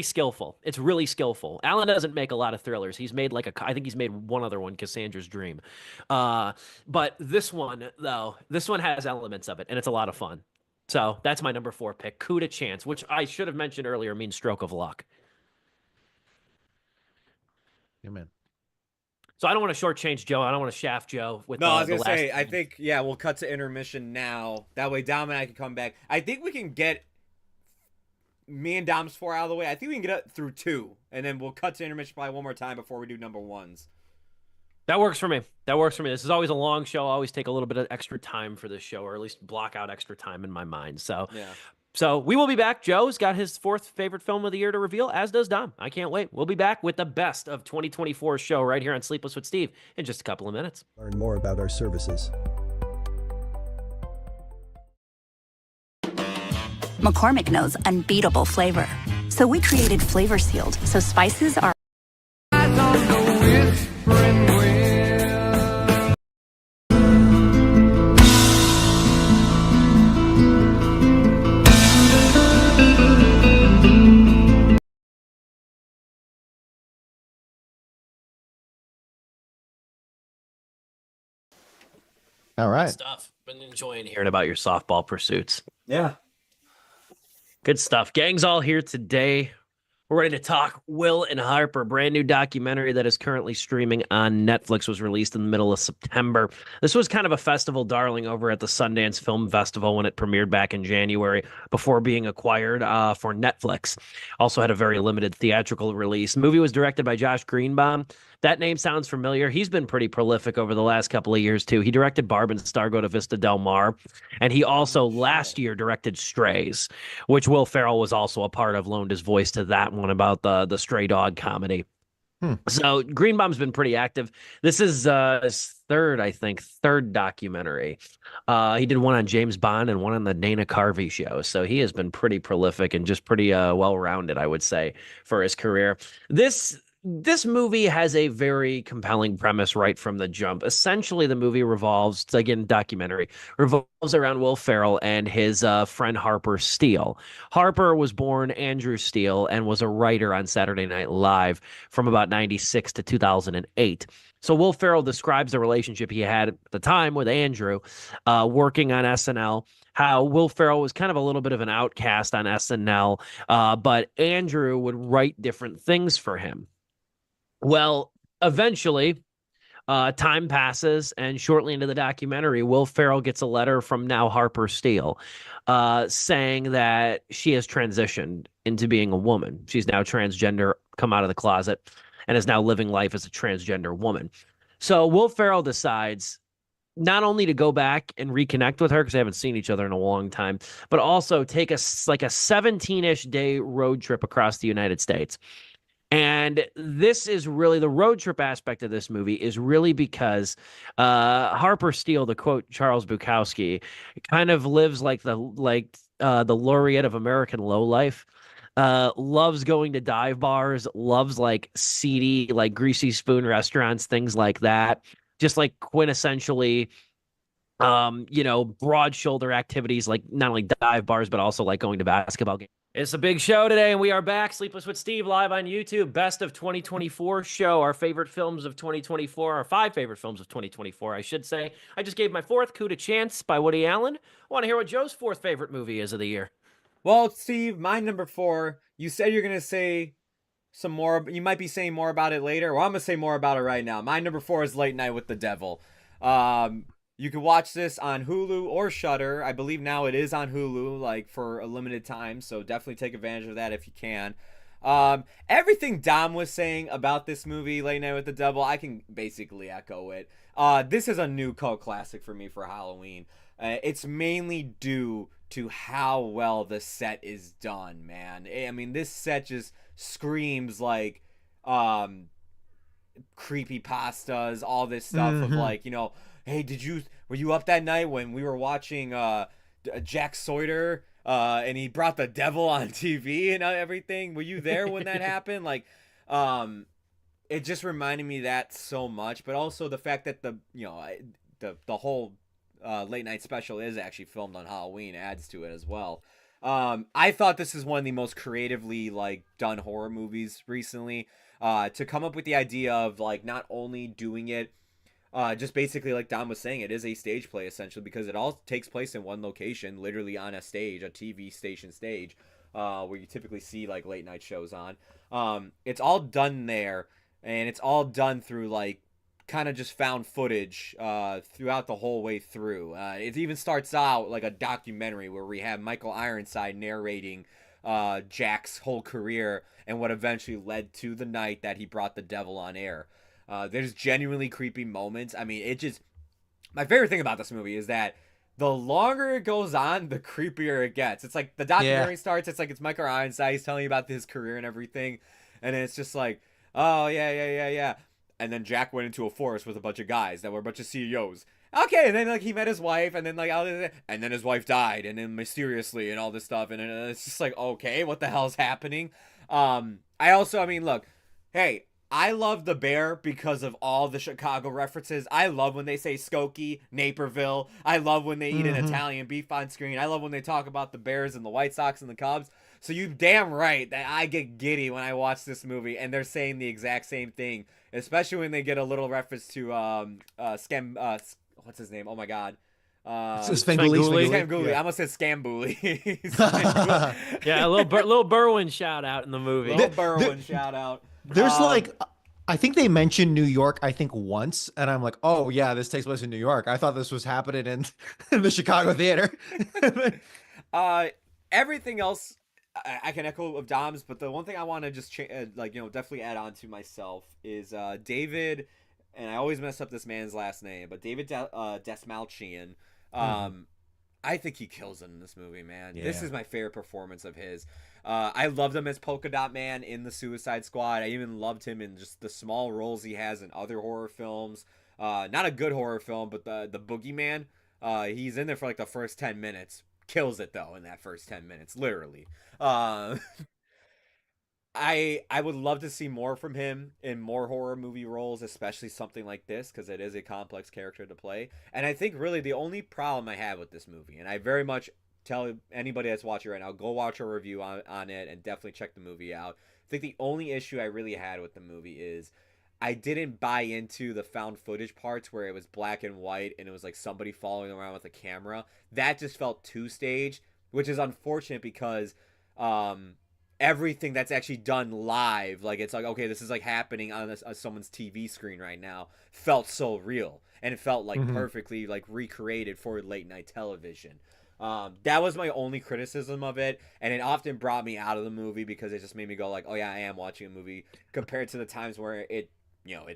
skillful. It's really skillful. Alan doesn't make a lot of thrillers. He's made I think he's made one other one, Cassandra's Dream. But this one, though, this one has elements of it, and it's a lot of fun. So that's my number 4 pick, Coup de Chance, which I should have mentioned earlier means stroke of luck. Amen. So I don't want to shortchange Joe. I don't want to shaft Joe with No, I was the gonna last. say, I think, yeah, we'll cut to intermission now. That way Dom and I can come back. I think we can get me and Dom's 4 out of the way. I think we can get it through 2, and then we'll cut to intermission probably one more time before we do number 1s. That works for me. That works for me. This is always a long show. I always take a little bit of extra time for this show, or at least block out extra time in my mind. So, Yeah. so we will be back. Joe's got his 4th favorite film of the year to reveal, as does Dom. I can't wait. We'll be back with the best of 2024 show right here on Sleepless with Steve in just a couple of minutes. Learn more about our services. McCormick knows unbeatable flavor. So we created Flavor Sealed, so spices are All right. Stuff. Been enjoying hearing about your softball pursuits. Yeah. Good stuff. Gang's all here today. We're ready to talk Will and Harper, brand new documentary that is currently streaming on Netflix, was released in the middle of September. This was kind of a festival darling over at the Sundance Film Festival when it premiered back in January before being acquired for Netflix. Also had a very limited theatrical release. The movie was directed by Josh Greenbaum. That name sounds familiar. He's been pretty prolific over the last couple of years, too. He directed Barb and Star Go to Vista Del Mar, and he also last year directed Strays, which Will Ferrell was also a part of, loaned his voice to that one about the stray dog comedy. So Greenbaum's been pretty active. This is his third documentary. He did one on James Bond and one on the Dana Carvey show. So he has been pretty prolific and just pretty well-rounded, I would say, for his career. This movie has a very compelling premise right from the jump. Essentially, the movie revolves around Will Ferrell and his friend Harper Steele. Harper was born Andrew Steele and was a writer on Saturday Night Live from about 96 to 2008. So Will Ferrell describes the relationship he had at the time with Andrew, working on SNL, how Will Ferrell was kind of a little bit of an outcast on SNL, but Andrew would write different things for him. Well, eventually, time passes, and shortly into the documentary, Will Ferrell gets a letter from now Harper Steele saying that she has transitioned into being a woman. She's now transgender, come out of the closet, and is now living life as a transgender woman. So Will Ferrell decides not only to go back and reconnect with her because they haven't seen each other in a long time, but also take a 17-ish day road trip across the United States. And this is really the road trip aspect of this movie is really because Harper Steele, to quote Charles Bukowski, kind of lives like the laureate of American lowlife. Loves going to dive bars, loves like seedy, like greasy spoon restaurants, things like that. Just like quintessentially, broad shoulder activities, like not only dive bars, but also like going to basketball games. It's a big show today, and we are back. Sleepless with Steve live on YouTube. Best of 2024 show. Our favorite films of 2024. Our 5 favorite films of 2024, I should say. I just gave my 4th, Coup de Chance by Woody Allen. I want to hear what Joe's 4th favorite movie is of the year. Well, Steve, my number 4, you said you're going to say some more. You might be saying more about it later. Well, I'm gonna say more about it right now. My number 4 is Late Night with the Devil. You can watch this on Hulu or Shudder. I believe now it is on Hulu, like for a limited time. So definitely take advantage of that if you can. Everything Dom was saying about this movie, Late Night with the Devil, I can basically echo it. This is a new cult classic for me for Halloween. It's mainly due to how well the set is done, man. I mean, this set just screams like creepy pastas, all this stuff of like, hey, were you up that night when we were watching Jack Sawyer and he brought the devil on TV and everything? Were you there when that happened? Like, it just reminded me of that so much, but also the fact that the whole late night special is actually filmed on Halloween adds to it as well. I thought this is one of the most creatively like done horror movies recently. To come up with the idea of like not only doing it just basically like Dom was saying, it is a stage play essentially because it all takes place in one location, literally on a stage, a TV station stage, where you typically see like late night shows on. It's all done there, and it's all done through like kind of just found footage throughout the whole way through. It even starts out like a documentary where we have Michael Ironside narrating Jack's whole career and what eventually led to the night that he brought the devil on air. There's genuinely creepy moments. I mean, my favorite thing about this movie is that the longer it goes on, the creepier it gets. It's like the documentary starts, it's like it's Michael Ironside, he's telling you about his career and everything, and it's just like, oh, yeah. And then Jack went into a forest with a bunch of guys that were a bunch of CEOs. Okay, and then like he met his wife, and then like, and then his wife died, and then mysteriously, and all this stuff, and it's just like, okay, what the hell's happening? I mean, look, hey, I love the bear because of all the Chicago references. I love when they say Skokie, Naperville. I love when they eat an Italian beef on screen. I love when they talk about the Bears and the White Sox and the Cubs. So you damn right that I get giddy when I watch this movie, and they're saying the exact same thing, especially when they get a little reference to what's his name? Oh my god. Svengoolie. Svengoolie. I almost said Scamboolie. Yeah, a little Berwyn shout out in the movie. Little Berwyn shout out. There's I think they mentioned New York, I think once, and I'm like, oh yeah, this takes place in New York. I thought this was happening in the Chicago theater. Everything else, I can echo of Dom's, but the one thing I want to just definitely add on to myself is David, and I always mess up this man's last name, but David Dastmalchian. I think he kills it in this movie, man. Yeah. This is my favorite performance of his. I loved him as Polka Dot Man in the Suicide Squad. I even loved him in just the small roles he has in other horror films. Not a good horror film, but the Boogeyman. He's in there for like the first 10 minutes. Kills it though in that first 10 minutes, literally. I would love to see more from him in more horror movie roles, especially something like this, because it is a complex character to play. And I think really the only problem I have with this movie, and I very much tell anybody that's watching right now, go watch a review on it and definitely check the movie out. I think the only issue I really had with the movie is I didn't buy into the found footage parts where it was black and white and it was like somebody following around with a camera. That just felt too staged, which is unfortunate because everything that's actually done live, like it's like, okay, this is like happening on someone's TV screen right now, felt so real, and it felt like perfectly like recreated for late night television. That was my only criticism of it, and it often brought me out of the movie because it just made me go like, oh yeah, I am watching a movie, compared to the times where it's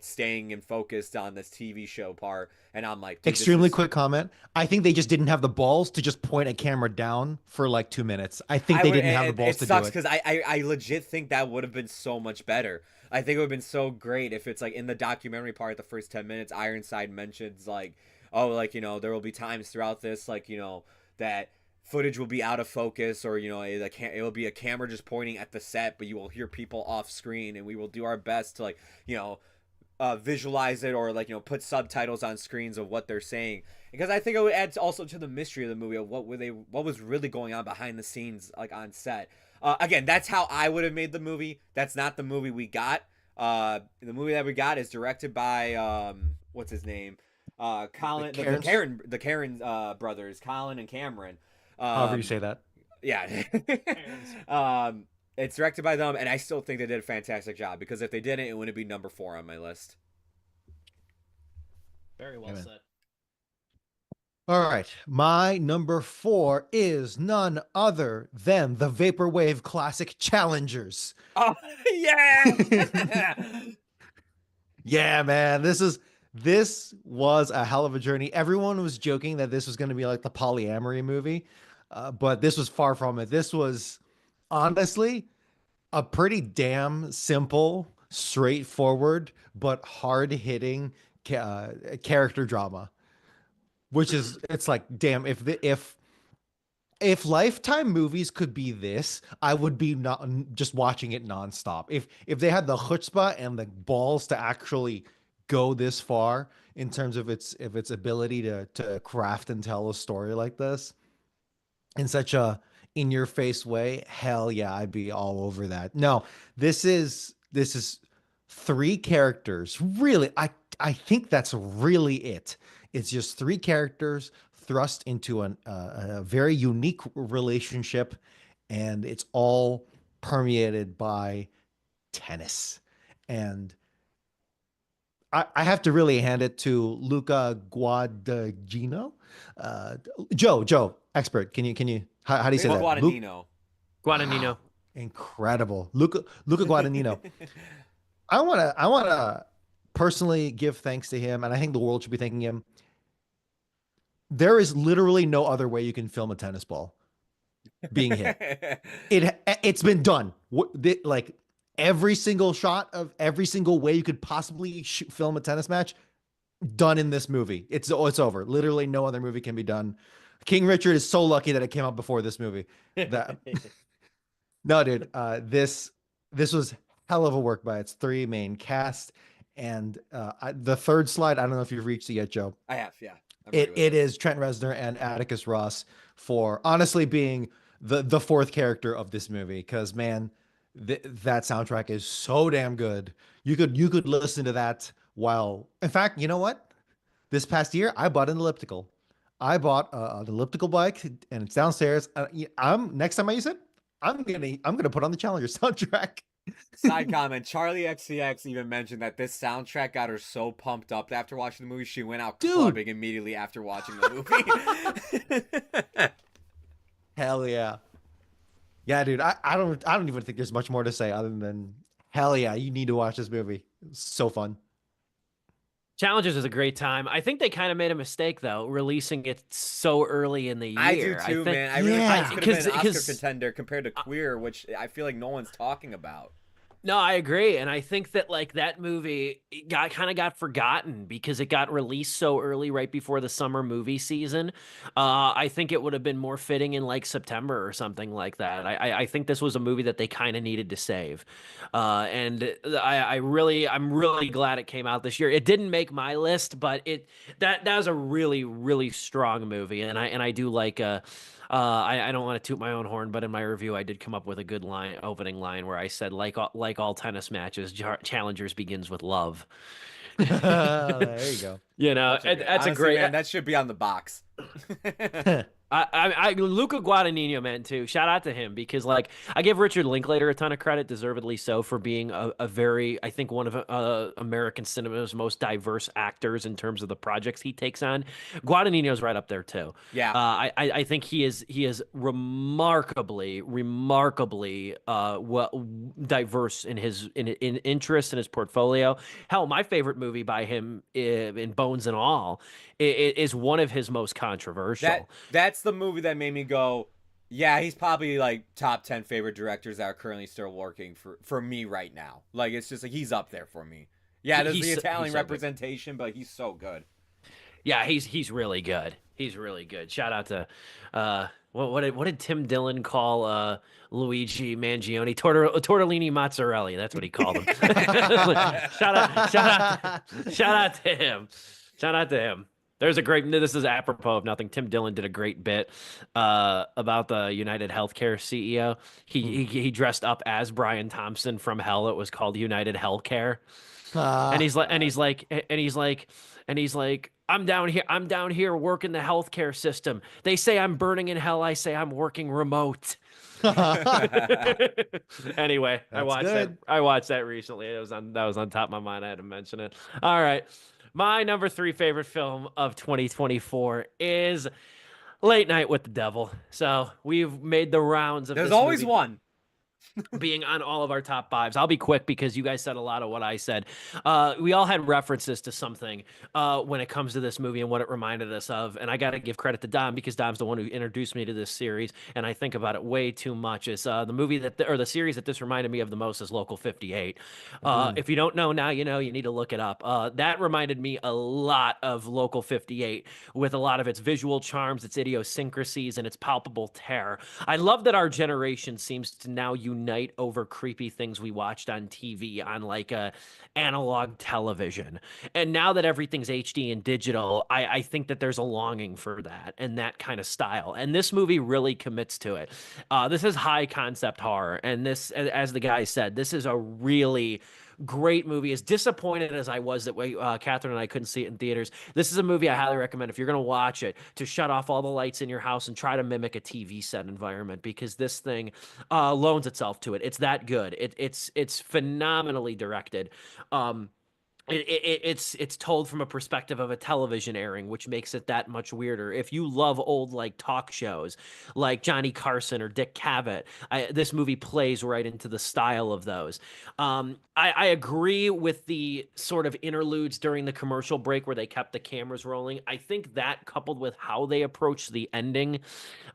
staying and focused on this TV show part, and I'm like, extremely quick comment. I think they just didn't have the balls to just point a camera down for like 2 minutes. I think they didn't have the balls to do it. It sucks because I legit think that would have been so much better. I think it would have been so great if it's like in the documentary part, the first 10 minutes, Ironside mentions like, oh, like, there will be times throughout this, like, that footage will be out of focus, or it will be a camera just pointing at the set, but you will hear people off screen, and we will do our best to like visualize it, or like put subtitles on screens of what they're saying, because I think it would add also to the mystery of the movie of what was really going on behind the scenes, like on set. Again, that's how I would have made the movie. That's not the movie we got. The movie that we got is directed by what's his name, Colin, the Cairns brothers, Colin and Cameron. However you say that. Yeah. It's directed by them, and I still think they did a fantastic job because if they didn't, it wouldn't be number 4 on my list. Very well Amen. said. All right. My number 4 is none other than the Vaporwave Classic Challengers. Oh yeah! Yeah, man. This was a hell of a journey. Everyone was joking that this was going to be like the polyamory movie, but this was far from it. This was honestly a pretty damn simple, straightforward, but hard hitting character drama. Which is, it's like, damn, if Lifetime movies could be this, I would be not just watching it nonstop. If they had the chutzpah and the balls to actually go this far in terms of its ability to craft and tell a story like this in such a in your face way, hell yeah, I'd be all over that. No, this is three characters. Really, I think that's really it. It's just three characters thrust into a very unique relationship, and it's all permeated by tennis. And I have to really hand it to Luca Guadagnino. Uh, Joe, expert. Can you how do you say that? Guadagnino. Guadagnino. Incredible, Luca Guadagnino. I wanna personally give thanks to him, and I think the world should be thanking him. There is literally no other way you can film a tennis ball being hit. It's been done. Like every single shot of every single way you could possibly film a tennis match done in this movie. It's over. Literally no other movie can be done. King Richard is so lucky that it came out before this movie. That no, dude. This was hell of a work by its three main cast, and the third slide. I don't know if you've reached it yet, Joe. I have, yeah. It is Trent Reznor and Atticus Ross for honestly being the fourth character of this movie. Because man, that soundtrack is so damn good. You could listen to that while. In fact, you know what? This past year, I bought an elliptical. I bought an elliptical bike, and it's downstairs. I'm next time I use it, I'm gonna put on the Challenger soundtrack. Side comment: Charlie XCX even mentioned that this soundtrack got her so pumped up after watching the movie, she went out clubbing immediately after watching the movie. Hell yeah, yeah, dude. I don't even think there's much more to say other than hell yeah, you need to watch this movie. It's so fun. Challengers is a great time. I think they kind of made a mistake though, releasing it so early in the year. I do too, man. I really think it could have been an Oscar contender compared to Queer, which I feel like no one's talking about. No, I agree, and I think that like that movie got forgotten because it got released so early, right before the summer movie season. I think it would have been more fitting in like September or something like that. I think this was a movie that they kind of needed to save, and I'm really glad it came out this year. It didn't make my list, but that was a really strong movie, and I do like I don't want to toot my own horn, but in my review, I did come up with a good opening line where I said, like all tennis matches, Challengers begins with love. There you go. You know, that's honestly, a great. Man, that should be on the box. Luca Guadagnino, man, too. Shout out to him because, like, I give Richard Linklater a ton of credit, deservedly so, for being a very, I think, one of American cinema's most diverse actors in terms of the projects he takes on. Guadagnino's right up there too. Yeah, I think he is remarkably well diverse in his in interest in his portfolio. Hell, my favorite movie by him, in Bones and All, is one of his most controversial. That's the movie that made me go, yeah, he's probably like top 10 favorite directors that are currently still working for me right now. Like, it's just like he's up there for me. Yeah, there's the Italian representation, but he's so good. Yeah, he's really good. He's really good. Shout out to what did Tim Dillon call Luigi Mangione? Tortellini Mozzarella. That's what he called him. shout out to him. Shout out to him. There's a great. This is apropos of nothing. Tim Dillon did a great bit about the United Healthcare CEO. He dressed up as Brian Thompson from Hell. It was called United Healthcare, and he's like, I'm down here working the healthcare system. They say I'm burning in hell. I say I'm working remote. Anyway, I That's watched that. good. I watched that recently. That was on top of my mind. I had to mention it. All right. My number 3 favorite film of 2024 is Late Night with the Devil. So we've made the rounds of There's this always movie one. being on all of our top fives. I'll be quick because you guys said a lot of what I said. We all had references to something when it comes to this movie and what it reminded us of. And I got to give credit to Dom because Dom's the one who introduced me to this series, and I think about it way too much. Is the movie or the series that this reminded me of the most is Local 58. If you don't know now, you know you need to look it up. That reminded me a lot of Local 58 with a lot of its visual charms, its idiosyncrasies, and its palpable terror. I love that our generation seems to now unite over creepy things we watched on TV on like a analog television. And now that everything's HD and digital, I think that there's a longing for that and that kind of style. And this movie really commits to it. This is high concept horror. And this, as the guy said, this is a really great movie. As disappointed as I was that Catherine and I couldn't see it in theaters, this is a movie I highly recommend if you're going to watch it to shut off all the lights in your house and try to mimic a TV set environment because this thing loans itself to it. It's that good. It's phenomenally directed. It's told from a perspective of a television airing, which makes it that much weirder. If you love old like talk shows like Johnny Carson or Dick Cavett, this movie plays right into the style of those. I agree with the sort of interludes during the commercial break where they kept the cameras rolling. I think that coupled with how they approach the ending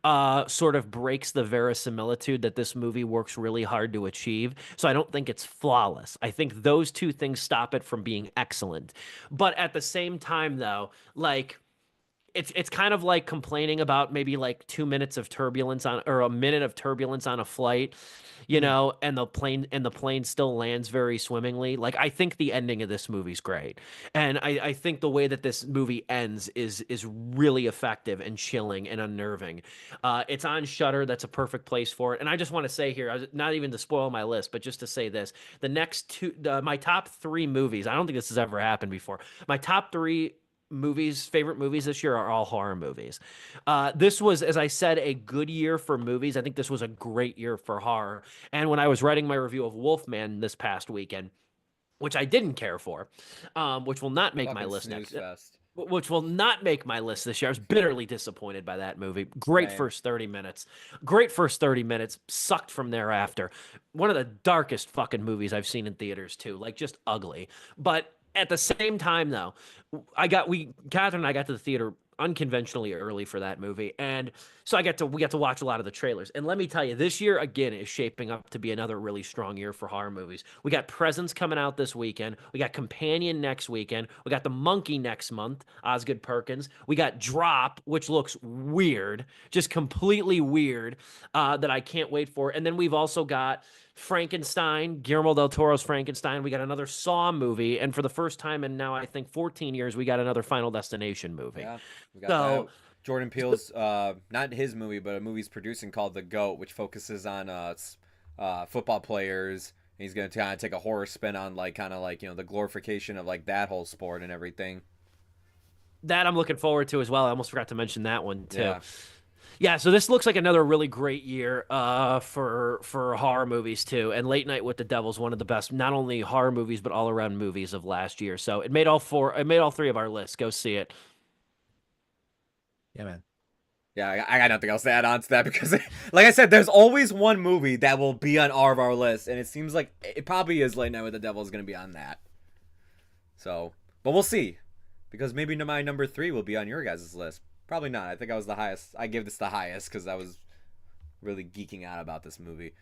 sort of breaks the verisimilitude that this movie works really hard to achieve. So I don't think it's flawless. I think those two things stop it from being excellent. But at the same time, though, like it's kind of like complaining about maybe like 2 minutes of turbulence on or a minute of turbulence on a flight, you know, and the plane still lands very swimmingly. Like I think the ending of this movie's great. And I think the way that this movie ends is really effective and chilling and unnerving. It's on Shudder. That's a perfect place for it. And I just want to say here, not even to spoil my list, but just to say this, the next two my top 3 movies, I don't think this has ever happened before. My top 3 favorite movies this year are all horror movies. This was, as I said, a good year for movies. I think this was a great year for horror. And when I was writing my review of Wolfman this past weekend, which I didn't care for, which will not make my Fucking list snooze next. fest. Which will not make my list this year. I was bitterly disappointed by that movie. Great Same. first 30 minutes. Great first 30 minutes. Sucked from thereafter. One of the darkest fucking movies I've seen in theaters, too. Like, just ugly. But at the same time, though, Catherine and I got to the theater unconventionally early for that movie, and so we got to watch a lot of the trailers. And let me tell you, this year again is shaping up to be another really strong year for horror movies. We got Presence coming out this weekend. We got Companion next weekend. We got The Monkey next month, Osgood Perkins. We got Drop, which looks weird, just completely weird, that I can't wait for. And then we've also got Frankenstein, Guillermo del Toro's Frankenstein. We got another Saw movie, and for the first time in now I think 14 years, we got another Final Destination movie. Yeah, we got So that. Jordan Peele's, not his movie, but a movie he's producing called The GOAT, which focuses on football players. He's going to kind of take a horror spin on the glorification of like that whole sport and everything. that I'm looking forward to as well. I almost forgot to mention that one too. Yeah. Yeah, so this looks like another really great year for horror movies too. And Late Night with the Devil is one of the best, not only horror movies but all around movies of last year. So it made all 3 of our lists. Go see it. Yeah, man. Yeah, I got nothing else to add on to that because, like I said, there's always one movie that will be on all of our lists, and it seems like it probably is Late Night with the Devil is going to be on that. So, but we'll see, because maybe my number 3 will be on your guys' list. Probably not. I think I was the highest. I gave this the highest because I was really geeking out about this movie.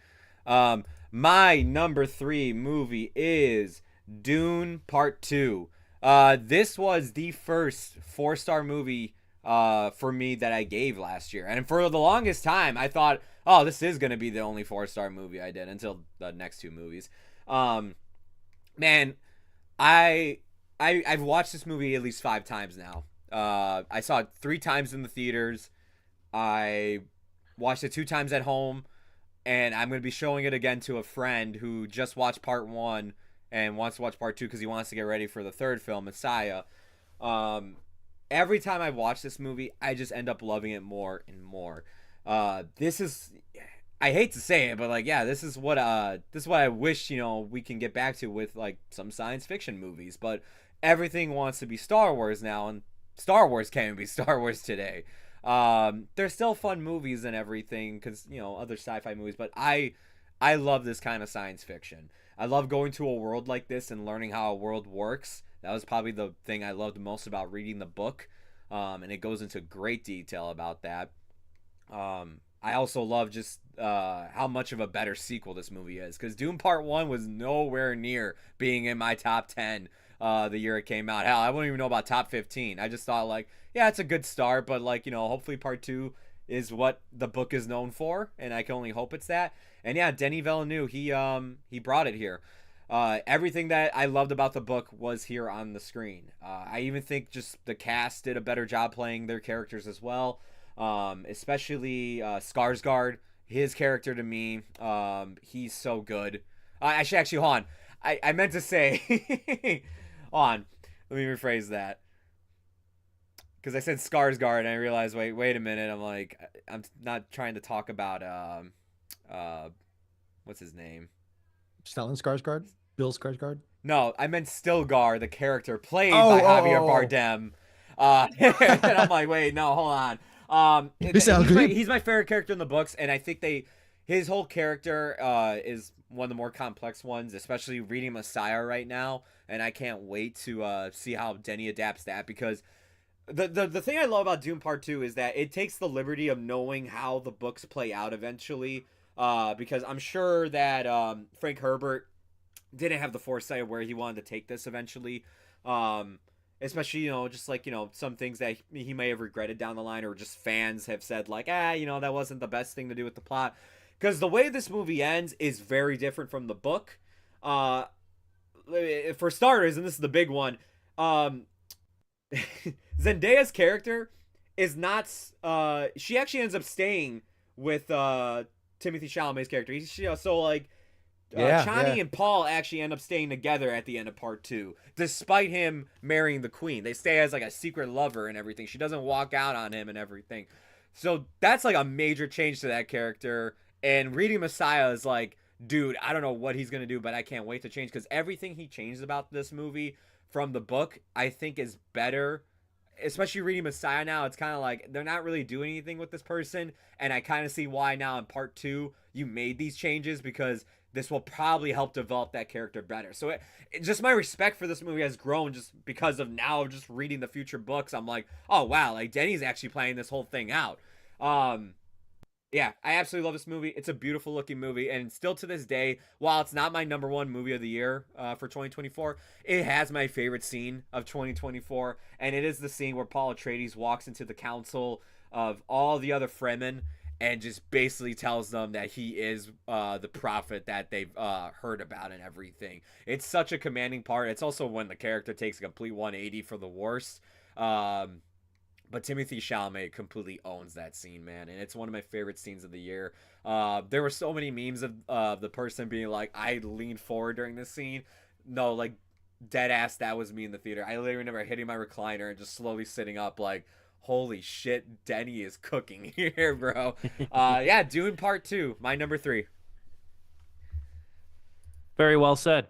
My number 3 movie is Dune Part 2. This was the first 4-star movie for me that I gave last year. And for the longest time, I thought, oh, this is going to be the only 4-star movie I did until the next 2 movies. Man, I've watched this movie at least 5 times now. I saw it 3 times in the theaters. I watched it 2 times at home, and I'm going to be showing it again to a friend who just watched part 1 and wants to watch part 2 because he wants to get ready for the 3rd film, Messiah. Every time I watch this movie, I just end up loving it more and more. This is I hate to say it, but like, yeah, this is what I wish, we can get back to with like some science fiction movies. But everything wants to be Star Wars now, and Star Wars can't be Star Wars today. They're still fun movies and everything because other sci-fi movies, but I love this kind of science fiction. I love going to a world like this and learning how a world works. That was probably the thing I loved most about reading the book, and it goes into great detail about that. I also love just how much of a better sequel this movie is, because Doom Part 1 was nowhere near being in my top 10 the year it came out. Hell, I wouldn't even know about top 15. I just thought, like, yeah, it's a good start, but, like, hopefully Part 2 is what the book is known for, and I can only hope it's that. And yeah, Denis Villeneuve, he brought it here. Everything that I loved about the book was here on the screen. I even think just the cast did a better job playing their characters as well. Especially Skarsgård, his character to me, he's so good. I should actually hold on. I meant to say, hold on. Let me rephrase that because I said Skarsgård and I realized wait a minute. I'm not trying to talk about what's his name? Stellan Skarsgård, Bill Skarsgård. No, I meant Stilgar, the character played Oh, by Javier oh. Bardem. And I'm like, wait, no, hold on. He's my favorite character in the books, and I think his whole character is one of the more complex ones, especially reading Messiah right now, and I can't wait to see how Denny adapts that, because the thing I love about Doom Part 2 is that it takes the liberty of knowing how the books play out eventually, because I'm sure that Frank Herbert didn't have the foresight of where he wanted to take this eventually. Especially, just like, some things that he may have regretted down the line, or just fans have said like, that wasn't the best thing to do with the plot. Because the way this movie ends is very different from the book. For starters, and this is the big one, Zendaya's character is not, she actually ends up staying with Timothée Chalamet's character. So like, Chani and Paul actually end up staying together at the end of Part 2, despite him marrying the queen. They stay as like a secret lover and everything. She doesn't walk out on him and everything. So that's like a major change to that character. And reading Messiah is like, dude, I don't know what he's gonna do, but I can't wait to change, because everything he changed about this movie from the book, I think, is better. Especially reading Messiah now, it's kind of like they're not really doing anything with this person, and I kind of see why now in Part 2 you made these changes, because this will probably help develop that character better. So just my respect for this movie has grown just because of now just reading the future books. I'm like, oh wow, like Denny's actually playing this whole thing out. Yeah, I absolutely love this movie. It's a beautiful looking movie, and still to this day, while it's not my number one movie of the year for 2024, it has my favorite scene of 2024, and it is the scene where Paul Atreides walks into the council of all the other Fremen and just basically tells them that he is the prophet that they've heard about and everything. It's such a commanding part. It's also when the character takes a complete 180 for the worst. But Timothée Chalamet completely owns that scene, man, and it's one of my favorite scenes of the year. There were so many memes of the person being like, I leaned forward during this scene. No, like, dead ass, that was me in the theater. I literally remember hitting my recliner and just slowly sitting up like, holy shit, Denny is cooking here, bro. Yeah, Dune Part 2, my number 3. Very well said.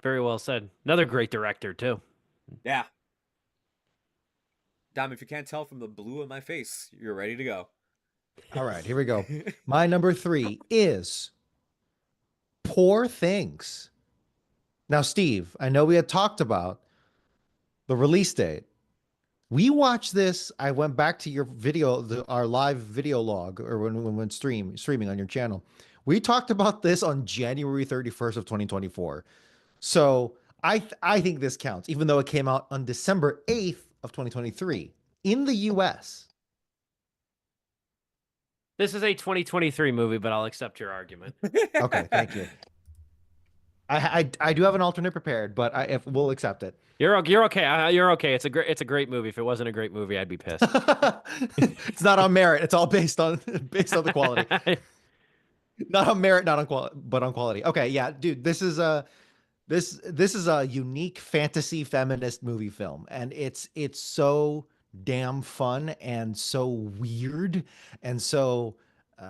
Very well said. Another great director, too. Yeah. Dom, if you can't tell from the blue of my face, you're ready to go. All right, here we go. My number 3 is Poor Things. Now, Steve, I know we had talked about the release date. We watched this. I went back to your video, our live video log, or when streaming on your channel. We talked about this on January 31st of 2024. So I think this counts, even though it came out on December 8th of 2023 in the US. This is a 2023 movie, but I'll accept your argument. Okay, thank you. I do have an alternate prepared, but if we'll accept it. You're okay. You're okay. It's a great movie. If it wasn't a great movie, I'd be pissed. It's not on merit. It's all based on the quality. Not on merit, not on quality, but on quality. Okay, yeah, dude, this is a unique fantasy feminist movie film, and it's so damn fun and so weird and so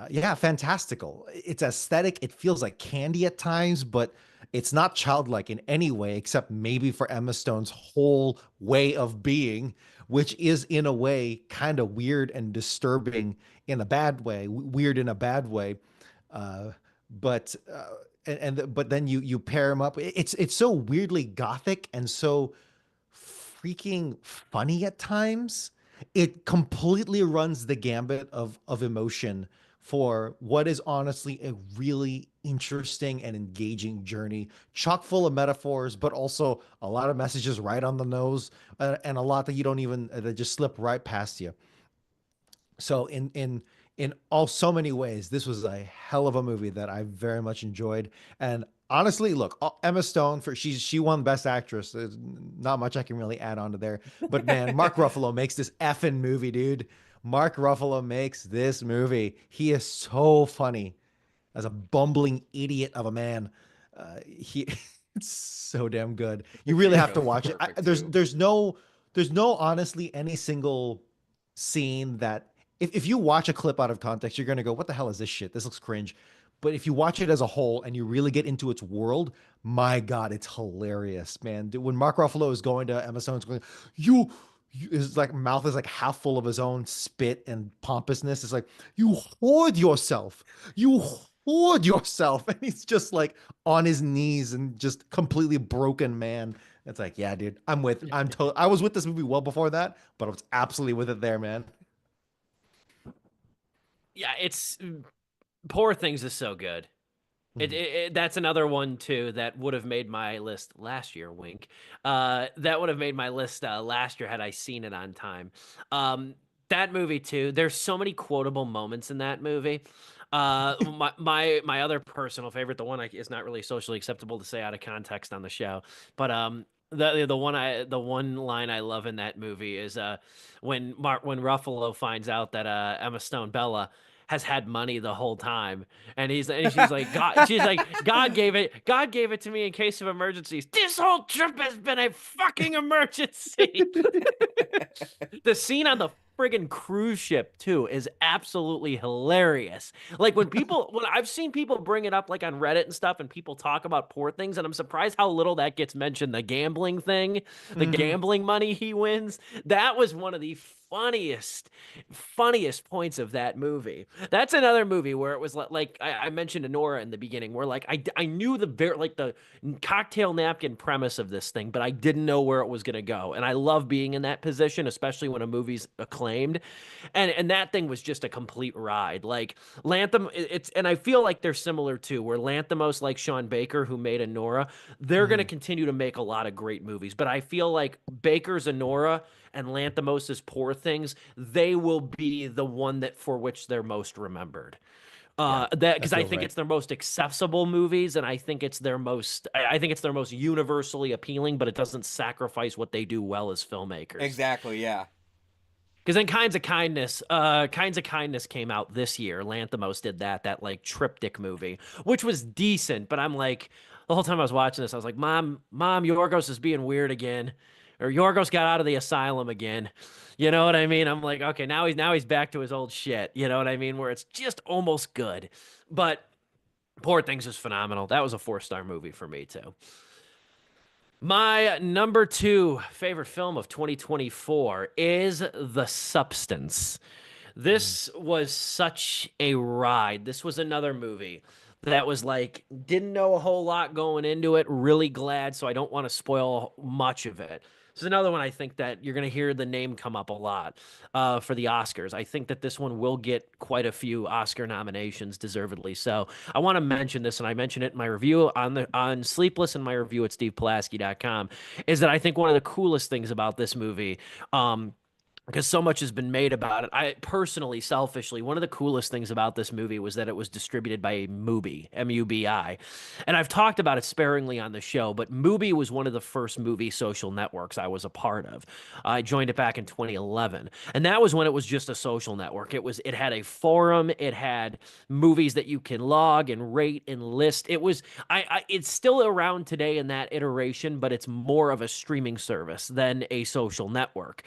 Yeah, fantastical. It's aesthetic. It feels like candy at times, but it's not childlike in any way, except maybe for Emma Stone's whole way of being, which is in a way kind of weird and disturbing in a bad way, weird in a bad way. Uh, but but then you pair them up. It's so weirdly gothic and so freaking funny at times. It completely runs the gambit of emotion for what is honestly a really interesting and engaging journey, chock full of metaphors, but also a lot of messages right on the nose, and a lot that you don't even that just slip right past you. So in all so many ways, this was a hell of a movie that I very much enjoyed. And honestly, look, Emma Stone for she won Best Actress. There's not much I can really add on to there. But man, Mark Ruffalo makes this effing movie, dude. Mark Ruffalo makes this movie. He is so funny as a bumbling idiot of a man. He it's so damn good. You really have to Viso's watch it. perfect There's too. there's no honestly any single scene that if you watch a clip out of context, you're gonna go, "What the hell is this shit? This looks cringe." But if you watch it as a whole and you really get into its world, my God, it's hilarious, man. Dude, when Mark Ruffalo is going to Emma Stone's going, his like mouth is like half full of his own spit and pompousness. It's like, you hoard yourself. You hoard yourself. And he's just like on his knees and just completely broken man. It's like, yeah, dude, I was with this movie well before that, but I was absolutely with it there, man. Yeah, it's Poor Things is so good. That's another one too that would have made my list last year. Wink. That would have made my list last year had I seen it on time. That movie too. There's so many quotable moments in that movie. My other personal favorite, the one is not really socially acceptable to say out of context on the show, but the one line I love in that movie is when Ruffalo finds out that Emma Stone Bella has had money the whole time, and she's like, God gave it to me in case of emergencies. This whole trip has been a fucking emergency. The scene on the friggin' cruise ship too is absolutely hilarious. Like when I've seen people bring it up like on Reddit and stuff, and people talk about Poor Things, and I'm surprised how little that gets mentioned. The gambling thing, the Mhm. gambling money he wins, that was one of the funniest points of that movie. That's another movie where it was like I mentioned to Nora in the beginning, where like I knew the cocktail napkin premise of this thing, but I didn't know where it was gonna go. And I love being in that position, especially when a movie's acclaimed. And that thing was just a complete ride. Like Lantham, it's and I feel like they're similar too, where Lanthimos, like Sean Baker, who made Anora, they're gonna Mhm. continue to make a lot of great movies. But I feel like Baker's Anora and Lanthimos's Poor Things, they will be the one that for which they're most remembered. Yeah, That that because I feels think right. it's their most accessible movies, and I think it's their most universally appealing, but it doesn't sacrifice what they do well as filmmakers. Exactly, yeah. Because then Kinds of Kindness came out this year. Lanthimos did that like triptych movie, which was decent. But I'm like, the whole time I was watching this, I was like, Mom, Yorgos is being weird again, or Yorgos got out of the asylum again. You know what I mean? I'm like, okay, now he's back to his old shit. You know what I mean? Where it's just almost good, but Poor Things is phenomenal. That was a 4-star movie for me too. My number two favorite film of 2024 is The Substance. Mhm. This was such a ride. This was another movie that was like, didn't know a whole lot going into it. Really glad, so I don't want to spoil much of it. This is another one I think that you're going to hear the name come up a lot for the Oscars. I think that this one will get quite a few Oscar nominations, deservedly so. I want to mention this, and I mentioned it in my review on Sleepless and my review at stevepulaski.com, is that I think one of the coolest things about this movie, because so much has been made about it. I personally, selfishly, one of the coolest things about this movie was that it was distributed by Mubi, M-U-B-I. And I've talked about it sparingly on the show, but Mubi was one of the first movie social networks I was a part of. I joined it back in 2011, and that was when it was just a social network. It had a forum, it had movies that you can log and rate and list. It's still around today in that iteration, but it's more of a streaming service than a social network.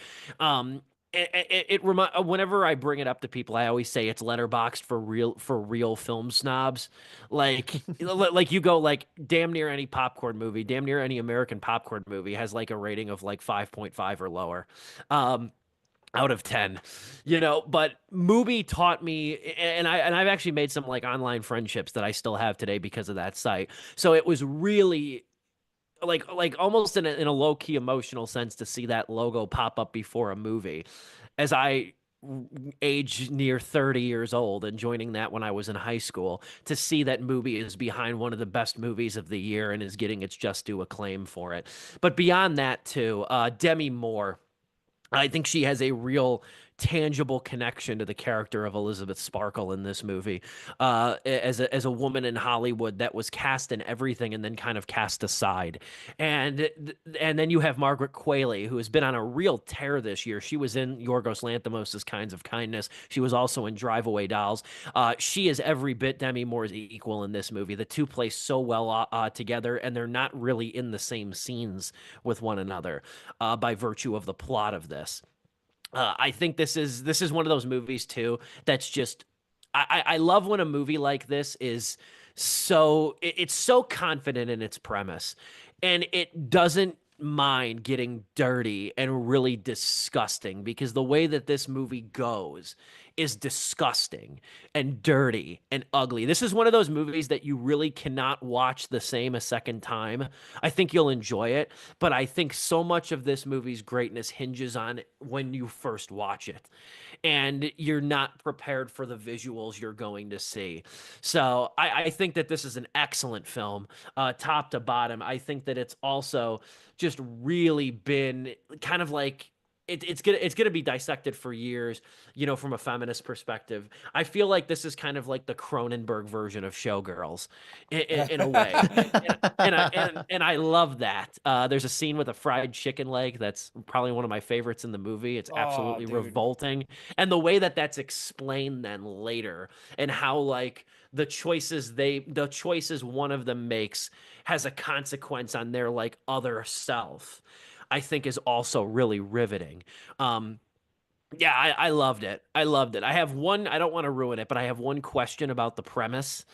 Whenever I bring it up to people, I always say it's letterboxed for real film snobs. Like you go like damn near any popcorn movie, damn near any American popcorn movie has like a rating of like 5.5 or lower. Um, out of 10, but Mubi taught me, and I've actually made some like online friendships that I still have today because of that site. So it was really like almost in a low key emotional sense to see that logo pop up before a movie as I age near 30 years old and joining that when I was in high school, to see that movie is behind one of the best movies of the year and is getting its just due acclaim for it. But beyond that too, Demi Moore, I think she has a real tangible connection to the character of Elizabeth Sparkle in this movie, as a woman in Hollywood that was cast in everything and then kind of cast aside, and then you have Margaret Qualley, who has been on a real tear this year. She was in Yorgos Lanthimos' Kinds of Kindness. She was also in Drive Away Dolls. She is every bit Demi Moore's equal in this movie. The two play so well together, and they're not really in the same scenes with one another by virtue of the plot of this. I think this is one of those movies too that's just I love when a movie like this is it's so confident in its premise, and it doesn't mind getting dirty and really disgusting, because the way that this movie goes is disgusting and dirty and ugly. This is one of those movies that you really cannot watch the same a second time. I think you'll enjoy it, but I think so much of this movie's greatness hinges on when you first watch it and you're not prepared for the visuals you're going to see. So I think that this is an excellent film, top to bottom. I think that it's also just really been kind of like it's gonna be dissected for years, from a feminist perspective. I feel like this is kind of like the Cronenberg version of Showgirls, in a way, and I love that. There's a scene with a fried chicken leg that's probably one of my favorites in the movie. It's Oh, absolutely dude. revolting, and the way that that's explained then later, and how like the choices one of them makes has a consequence on their like other self, I think is also really riveting. Um, yeah, I loved it. I loved it. I don't want to ruin it, but I have one question about the premise,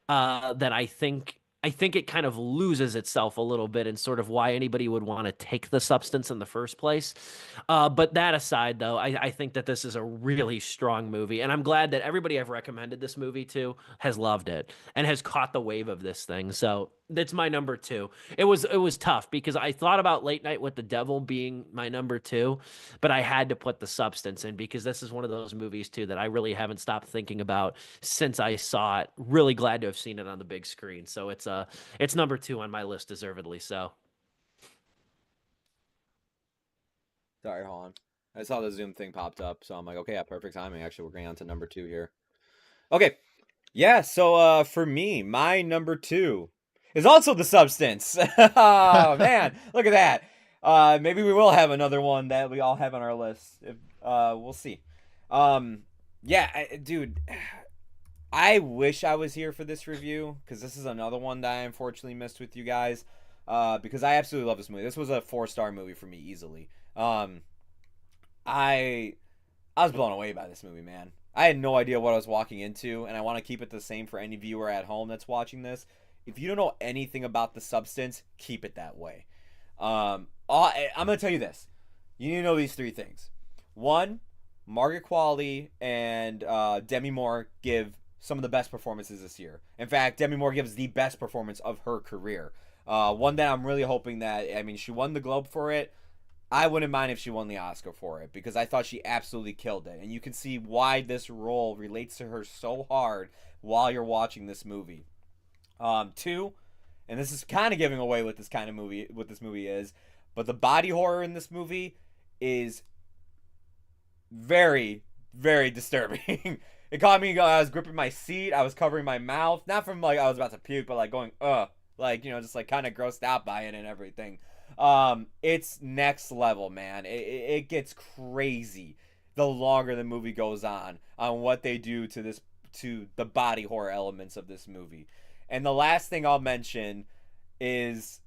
that I think it kind of loses itself a little bit in sort of why anybody would want to take the substance in the first place. But that aside, though, I think that this is a really strong movie, and I'm glad that everybody I've recommended this movie to has loved it and has caught the wave of this thing. So that's my number two. It was tough because I thought about Late Night with the Devil being my number two, but I had to put The Substance in because this is one of those movies too that I really haven't stopped thinking about since I saw it. Really glad to have seen it on the big screen. So it's number two on my list, deservedly so. Sorry, hold on. I saw the Zoom thing popped up, so I'm like, okay, yeah, perfect timing. Actually, we're going on to number two here. Okay, yeah. So, for me, my number two is also The Substance. Oh man, look at that. Maybe we will have another one that we all have on our list. We'll see. Yeah, dude. I wish I was here for this review because this is another one that I unfortunately missed with you guys. Because I absolutely love this movie. This was a 4-star movie for me easily. I was blown away by this movie, man. I had no idea what I was walking into, and I want to keep it the same for any viewer at home that's watching this. If you don't know anything about The Substance, keep it that way. I'm gonna tell you this: you need to know these three things. One, Margaret Qualley and Demi Moore give some of the best performances this year. In fact, Demi Moore gives the best performance of her career. One that I'm really hoping that, I mean, she won the Globe for it. I wouldn't mind if she won the Oscar for it because I thought she absolutely killed it. And you can see why this role relates to her so hard while you're watching this movie. Two, and this is kind of giving away what this movie is, but the body horror in this movie is very, very disturbing. It caught me. I was gripping my seat. I was covering my mouth, not from like I was about to puke, but like going like just like kind of grossed out by it and everything. It's next level, man. It gets crazy the longer the movie goes on what they do to the body horror elements of this movie. And the last thing I'll mention is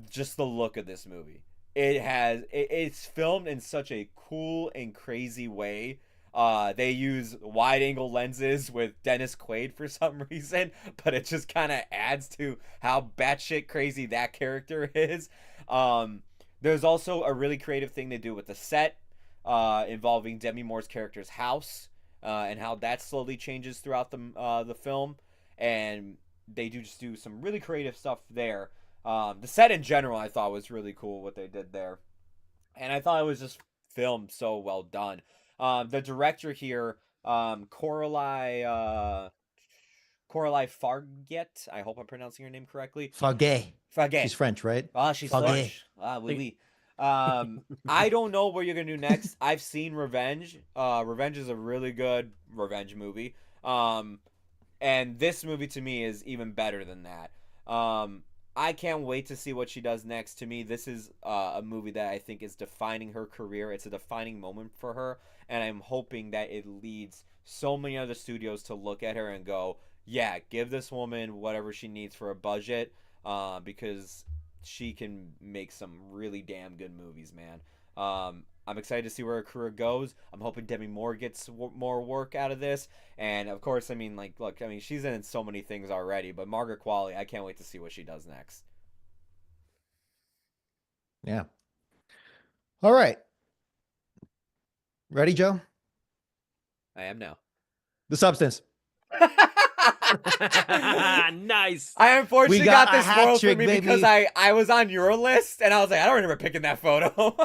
just the look of this movie. it's filmed in such a cool and crazy way. They use wide angle lenses with Dennis Quaid for some reason, but it just kind of adds to how batshit crazy that character is. Um, there's also a really creative thing they do with the set, involving Demi Moore's character's house, and how that slowly changes throughout the film, and they do just do some really creative stuff there. The set in general, I thought was really cool what they did there, and I thought it was just filmed so well done. The director here, Coralie Farget. I hope I'm pronouncing her name correctly. Fagay. Farget. She's French, right? Ah, she's Fagay. French. Ah, oui, oui. I don't know what you're gonna do next. I've seen Revenge. Revenge is a really good revenge movie. And this movie to me is even better than that. I can't wait to see what she does next. To me, this is a movie that I think is defining her career. It's a defining moment for her, and I'm hoping that it leads so many other studios to look at her and go, "Yeah, give this woman whatever she needs for a budget, because she can make some really damn good movies, man." I'm excited to see where her career goes. I'm hoping Demi Moore gets more work out of this. And of course, I mean, like, look, I mean, she's in so many things already, but Margaret Qualley, I can't wait to see what she does next. Yeah. All right. Ready, Joe? I am now. The Substance. Nice. I unfortunately We got got a this hat spoiled for trick, me baby. because I was on your list and I was like, I don't remember picking that photo.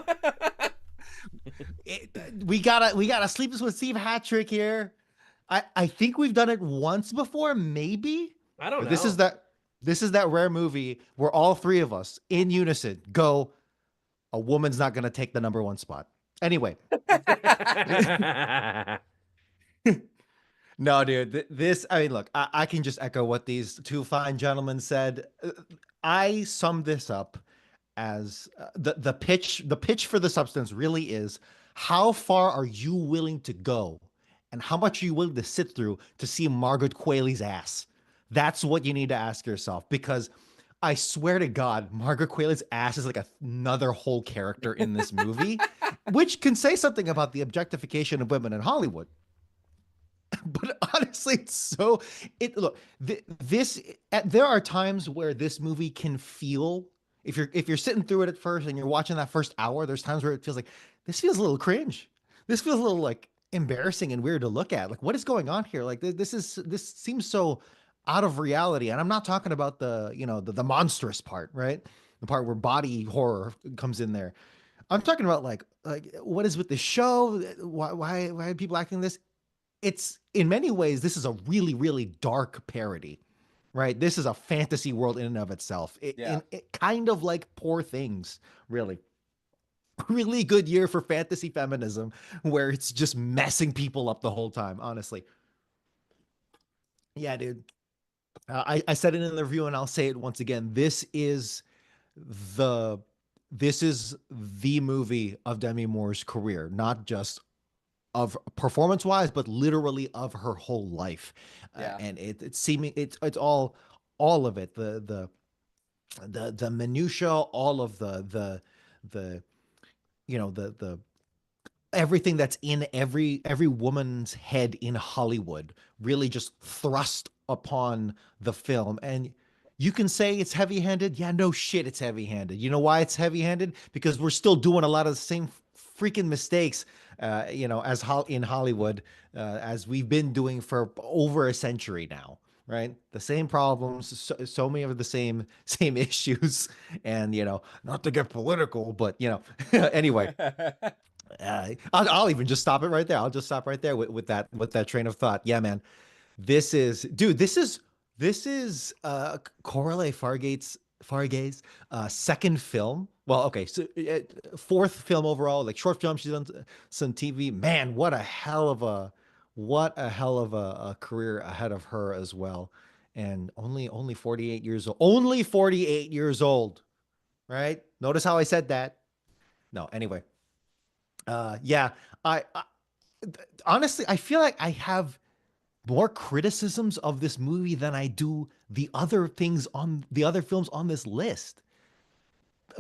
We got a Sleepless with Steve hat trick here. I think we've done it once before, maybe. I don't But know. this is that rare movie where all three of us in unison go, a woman's not gonna take the number one spot. Anyway. No, dude. This, I mean, look, I can just echo what these two fine gentlemen said. I sum this up as the pitch. The pitch for The Substance really is: how far are you willing to go, and how much are you willing to sit through to see Margaret Qualley's ass? That's what you need to ask yourself, because I swear to God, Margaret Qualley's ass is like another whole character in this movie, which can say something about the objectification of women in Hollywood. But honestly, it's so it look this there are times where this movie can feel, if you're sitting through it at first and you're watching that first hour, there's times where it feels like this feels a little cringe. This feels a little like embarrassing and weird to look at. Like, what is going on here? Like, this seems so out of reality. And I'm not talking about the, the monstrous part, right? The part where body horror comes in there. I'm talking about like what is with the show? Why are people acting this? It's, in many ways, this is a really, really dark parody, right? This is a fantasy world in and of itself. Yeah. It kind of like Poor Things, really. Really good year for fantasy feminism, where it's just messing people up the whole time, honestly. Yeah, dude. I said it in the review and I'll say it once again. The this is the movie of Demi Moore's career, not just of performance wise, but literally of her whole life. Yeah. And it's seeming it's all of it. The minutia, all of the the everything that's in every woman's head in Hollywood really just thrust upon the film. And you can say it's heavy-handed. Yeah, no shit, it's heavy-handed. You know why it's heavy-handed? Because we're still doing a lot of the same freaking mistakes, as in Hollywood, as we've been doing for over a century now. Right, the same problems, so many of the same issues, and not to get political, but anyway. I'll even just stop it right there. I'll just stop right there with that train of thought. Yeah, man. This is Coralie Fargay's second film. Well, okay, so fourth film overall, like short film. She's done some TV. Man, what a hell of a career ahead of her as well. And only 48 years old. Only 48 years old. Right? Notice how I said that. No, anyway. Yeah, I honestly, I feel like I have more criticisms of this movie than I do the other films on this list.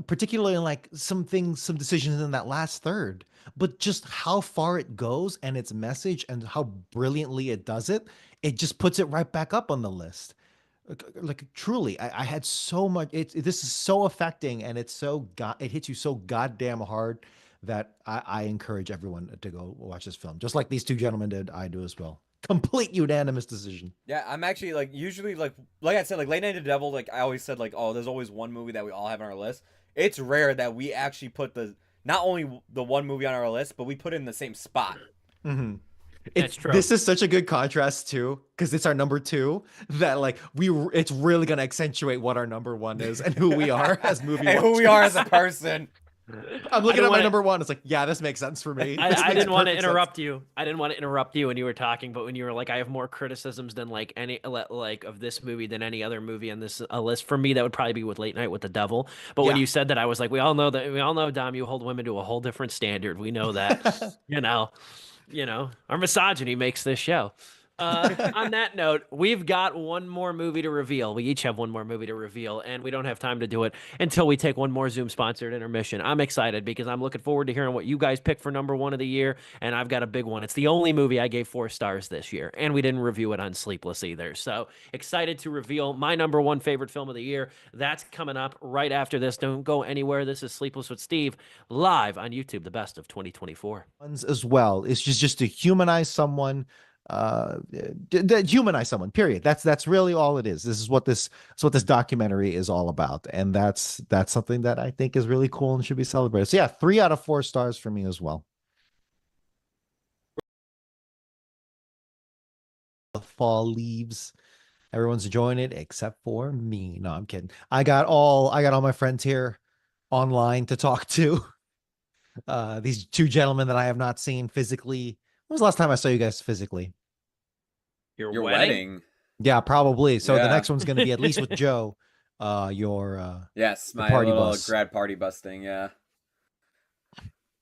particularly like some decisions in that last third, but just how far it goes and its message and how brilliantly it does it, it just puts it right back up on the list. Like truly, I had so much. This is so affecting, and it hits you so goddamn hard that I encourage everyone to go watch this film, just like these two gentlemen did. I do as well. Complete unanimous decision. Yeah, I'm actually like usually like I said, like Late Night of the Devil, like I always said, like, oh, there's always one movie that we all have on our list. It's rare that we actually put not only the one movie on our list, but we put it in the same spot. Mm-hmm. That's true. This is such a good contrast too, because it's our number two. That like it's really gonna accentuate what our number one is and who we are as movie and watchers. who we are as a person. I'm looking at my number one. It's like, yeah, this makes sense for me. I didn't want to interrupt you. I didn't want to interrupt you when you were talking, but when you were like, I have more criticisms than like any like of this movie than any other movie on this list. For me, that would probably be with Late Night with the Devil. But when you said that, I was like, we all know, Dom, you hold women to a whole different standard. We know that. you know, our misogyny makes this show. On that note, we've got one more movie to reveal. We each have one more movie to reveal, and we don't have time to do it until we take one more Zoom-sponsored intermission. I'm excited because I'm looking forward to hearing what you guys pick for number one of the year, and I've got a big one. It's the only movie I gave 4 stars this year, and we didn't review it on Sleepless either. So excited to reveal my number one favorite film of the year. That's coming up right after this. Don't go anywhere. This is Sleepless with Steve, live on YouTube, the best of 2024. As well. It's just to humanize someone. Humanize someone, period. That's really all it is. This is what this documentary is all about, and that's something that I think is really cool and should be celebrated. So yeah, 3 out of 4 stars for me as well. The fall leaves, everyone's enjoying it except for me. No, I'm kidding. I got all my friends here online to talk to. These two gentlemen that I have not seen physically. When was the last time I saw you guys physically? Your wedding? Yeah, probably. So the next one's going to be at least with Joe. Yes, my party little bus. grad party bus thing. Yeah.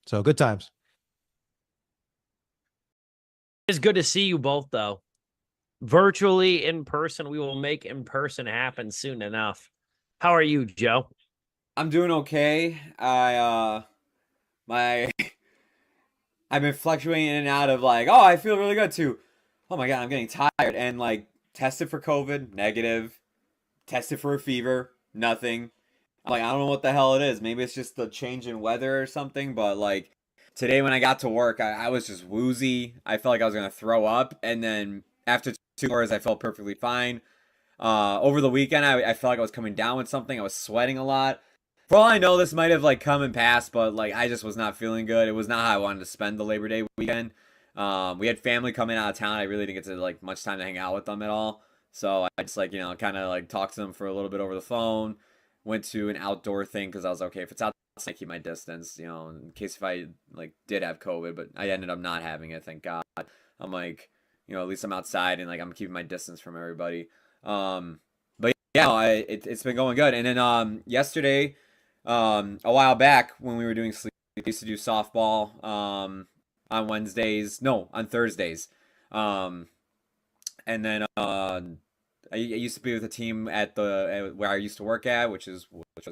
So good times. It's good to see you both, though. Virtually, in person. We will make in person happen soon enough. How are you, Joe? I'm doing okay. I've been fluctuating in and out of like, oh, I feel really good too. Oh my God, I'm getting tired. And like tested for COVID, negative. Tested for a fever, nothing. I'm like, I don't know what the hell it is. Maybe it's just the change in weather or something. But like today when I got to work, I was just woozy. I felt like I was going to throw up. And then after 2 hours, I felt perfectly fine. Over the weekend, I felt like I was coming down with something. I was sweating a lot. For all I know, this might have like come and passed, but like I just was not feeling good. It was not how I wanted to spend the Labor Day weekend. We had family coming out of town. I really didn't get to like much time to hang out with them at all. So I just like, kind of like talked to them for a little bit over the phone. Went to an outdoor thing because I was okay, if it's outside, I keep my distance, in case if I like did have COVID, but I ended up not having it, thank God. I'm like, at least I'm outside and like I'm keeping my distance from everybody. But yeah, it's been going good. And then yesterday, a while back when we were doing sleep, we used to do softball on Thursdays. And then I used to be with a team at where I used to work at, which was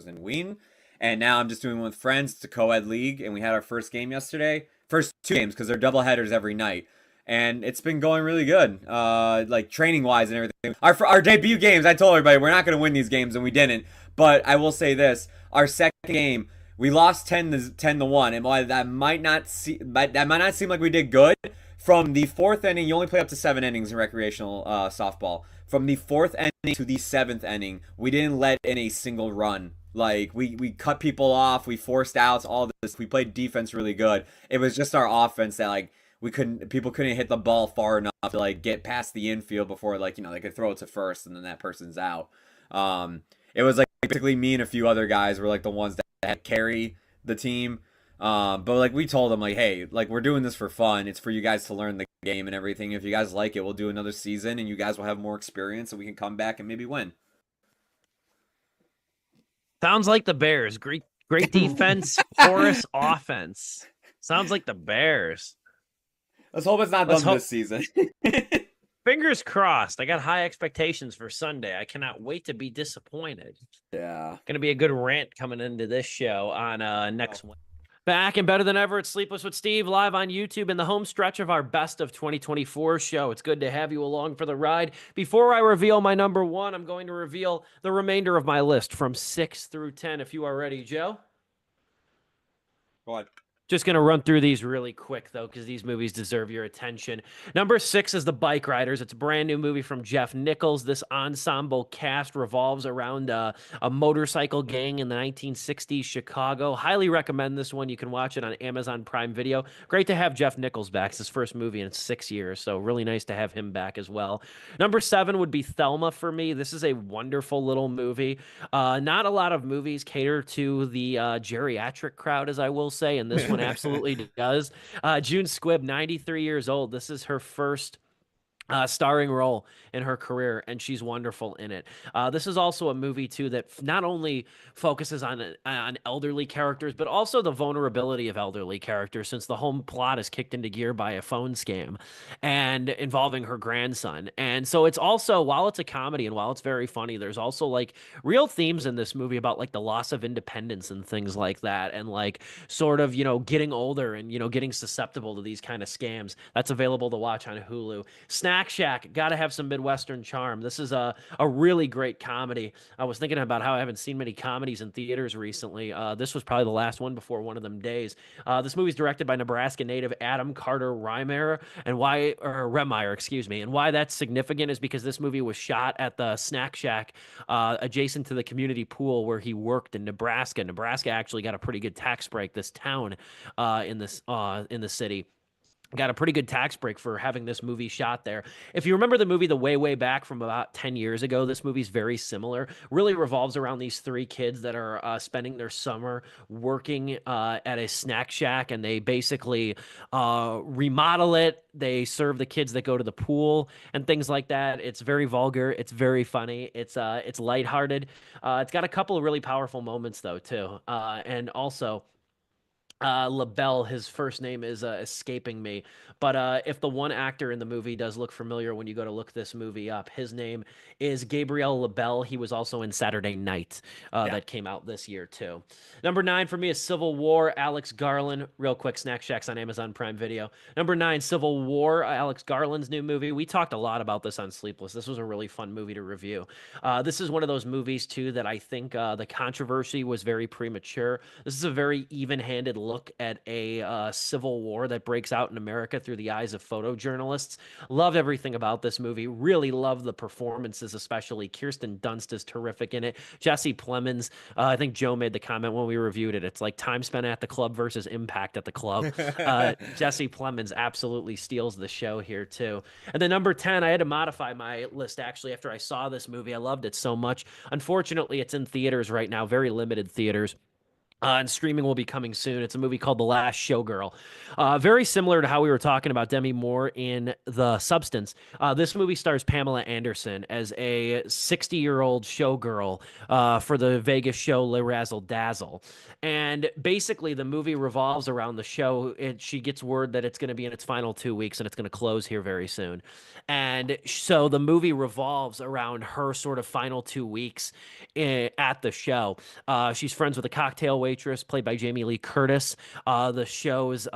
in Wien. And now I'm just doing one with friends. It's a co-ed league, and we had our first game yesterday. First 2 games because they're double headers every night. And it's been going really good, like training-wise and everything. Our debut games, I told everybody, we're not going to win these games, and we didn't. But I will say this, our second game, we lost 10-1, and while that might not seem like we did good, from the 4th inning, you only play up to 7 innings in recreational softball. From the 4th inning to the 7th inning, we didn't let in a single run. Like, we cut people off, we forced outs, all this. We played defense really good. It was just our offense that, like, people couldn't hit the ball far enough to, like, get past the infield before, like, they could throw it to first and then that person's out. It was, like, basically me and a few other guys were, like, the ones that had to carry the team. But, like, we told them, like, hey, like, we're doing this for fun. It's for you guys to learn the game and everything. If you guys like it, we'll do another season and you guys will have more experience and we can come back and maybe win. Sounds like the Bears. Great defense, porous offense. Sounds like the Bears. Let's hope it's not done this season. Fingers crossed. I got high expectations for Sunday. I cannot wait to be disappointed. Yeah. Going to be a good rant coming into this show on next one. Back and better than ever. It's Sleepless with Steve live on YouTube in the home stretch of our best of 2024 show. It's good to have you along for the ride. Before I reveal my number one, I'm going to reveal the remainder of my list from 6 through 10. If you are ready, Joe. Go on. Just going to run through these really quick, though, because these movies deserve your attention. Number 6 is The Bike Riders. It's a brand new movie from Jeff Nichols. This ensemble cast revolves around a motorcycle gang in the 1960s Chicago. Highly recommend this one. You can watch it on Amazon Prime Video. Great to have Jeff Nichols back. It's his first movie in 6 years, so really nice to have him back as well. Number 7 would be Thelma for me. This is a wonderful little movie. Not a lot of movies cater to the geriatric crowd, as I will say, and this one absolutely does. June Squibb, 93 years old. This is her first starring role in her career, and she's wonderful in it. This is also a movie too that not only focuses on elderly characters, but also the vulnerability of elderly characters, since the home plot is kicked into gear by a phone scam and involving her grandson. And so it's also, while it's a comedy and while it's very funny, there's also like real themes in this movie about like the loss of independence and things like that, and like sort of, you know, getting older and, you know, getting susceptible to these kind of scams. That's available to watch on Hulu. Snack Shack, gotta have some Midwestern charm. This is a really great comedy. I was thinking about how I haven't seen many comedies in theaters recently. This was probably the last one before one of them days. This movie's directed by Nebraska native Adam Carter Remeyer, excuse me. And why that's significant is because this movie was shot at the Snack Shack adjacent to the community pool where he worked in Nebraska. Nebraska actually got a pretty good tax break. This town in the city got a pretty good tax break for having this movie shot there. If you remember the movie The Way Back from about 10 years ago, this movie's very similar. Really revolves around these 3 kids that are spending their summer working at a snack shack, and they basically remodel it. They serve the kids that go to the pool and things like that. It's very vulgar. It's very funny. It's lighthearted. It's got a couple of really powerful moments though too. And also LaBelle, his first name is escaping me, but if the one actor in the movie does look familiar when you go to look this movie up, his name is Gabriel LaBelle. He was also in Saturday Night that came out this year too. Number 9 for me is Civil War, Alex Garland. Real quick, Snack Shack's on Amazon Prime Video. Number 9, Civil War, Alex Garland's new movie. We talked a lot about this on Sleepless. This was a really fun movie to review. This is one of those movies too that I think the controversy was very premature. This is a very even-handed look at a civil war that breaks out in America through the eyes of photojournalists. Love everything about this movie. Really love the performances, especially Kirsten Dunst is terrific in it. Jesse Plemons, I think Joe made the comment when we reviewed it. It's like time spent at the club versus impact at the club. Jesse Plemons absolutely steals the show here too. And then number 10, I had to modify my list actually after I saw this movie. I loved it so much. Unfortunately, it's in theaters right now, very limited theaters. And streaming will be coming soon. It's a movie called The Last Showgirl. Very similar to how we were talking about Demi Moore in The Substance. This movie stars Pamela Anderson as a 60-year-old showgirl for the Vegas show Le Razzle Dazzle. And basically, the movie revolves around the show. She gets word that it's going to be in its final 2 weeks and it's going to close here very soon. And so the movie revolves around her sort of final 2 weeks at the show. She's friends with a cocktail waitress played by Jamie Lee Curtis. The show's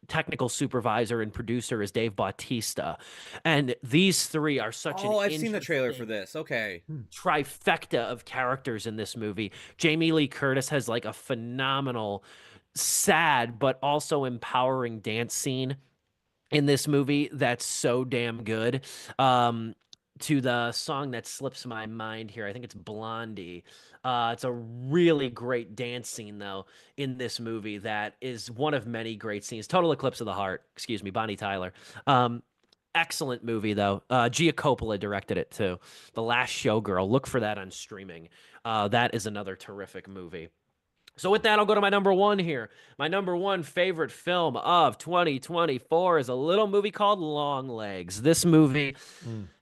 technical supervisor and producer is Dave Bautista. And these 3 are such an I've seen the trailer for this. Okay. trifecta of characters in this movie. Jamie Lee Curtis has like a phenomenal, sad, but also empowering dance scene in this movie that's so damn good. To the song that slips my mind here, I think it's Blondie. It's a really great dance scene, though, in this movie that is one of many great scenes. Total Eclipse of the Heart, excuse me, Bonnie Tyler. Excellent movie, though. Gia Coppola directed it, too. The Last Showgirl. Look for that on streaming. That is another terrific movie. So with that, I'll go to my number 1 here. My number 1 favorite film of 2024 is a little movie called Long Legs. This movie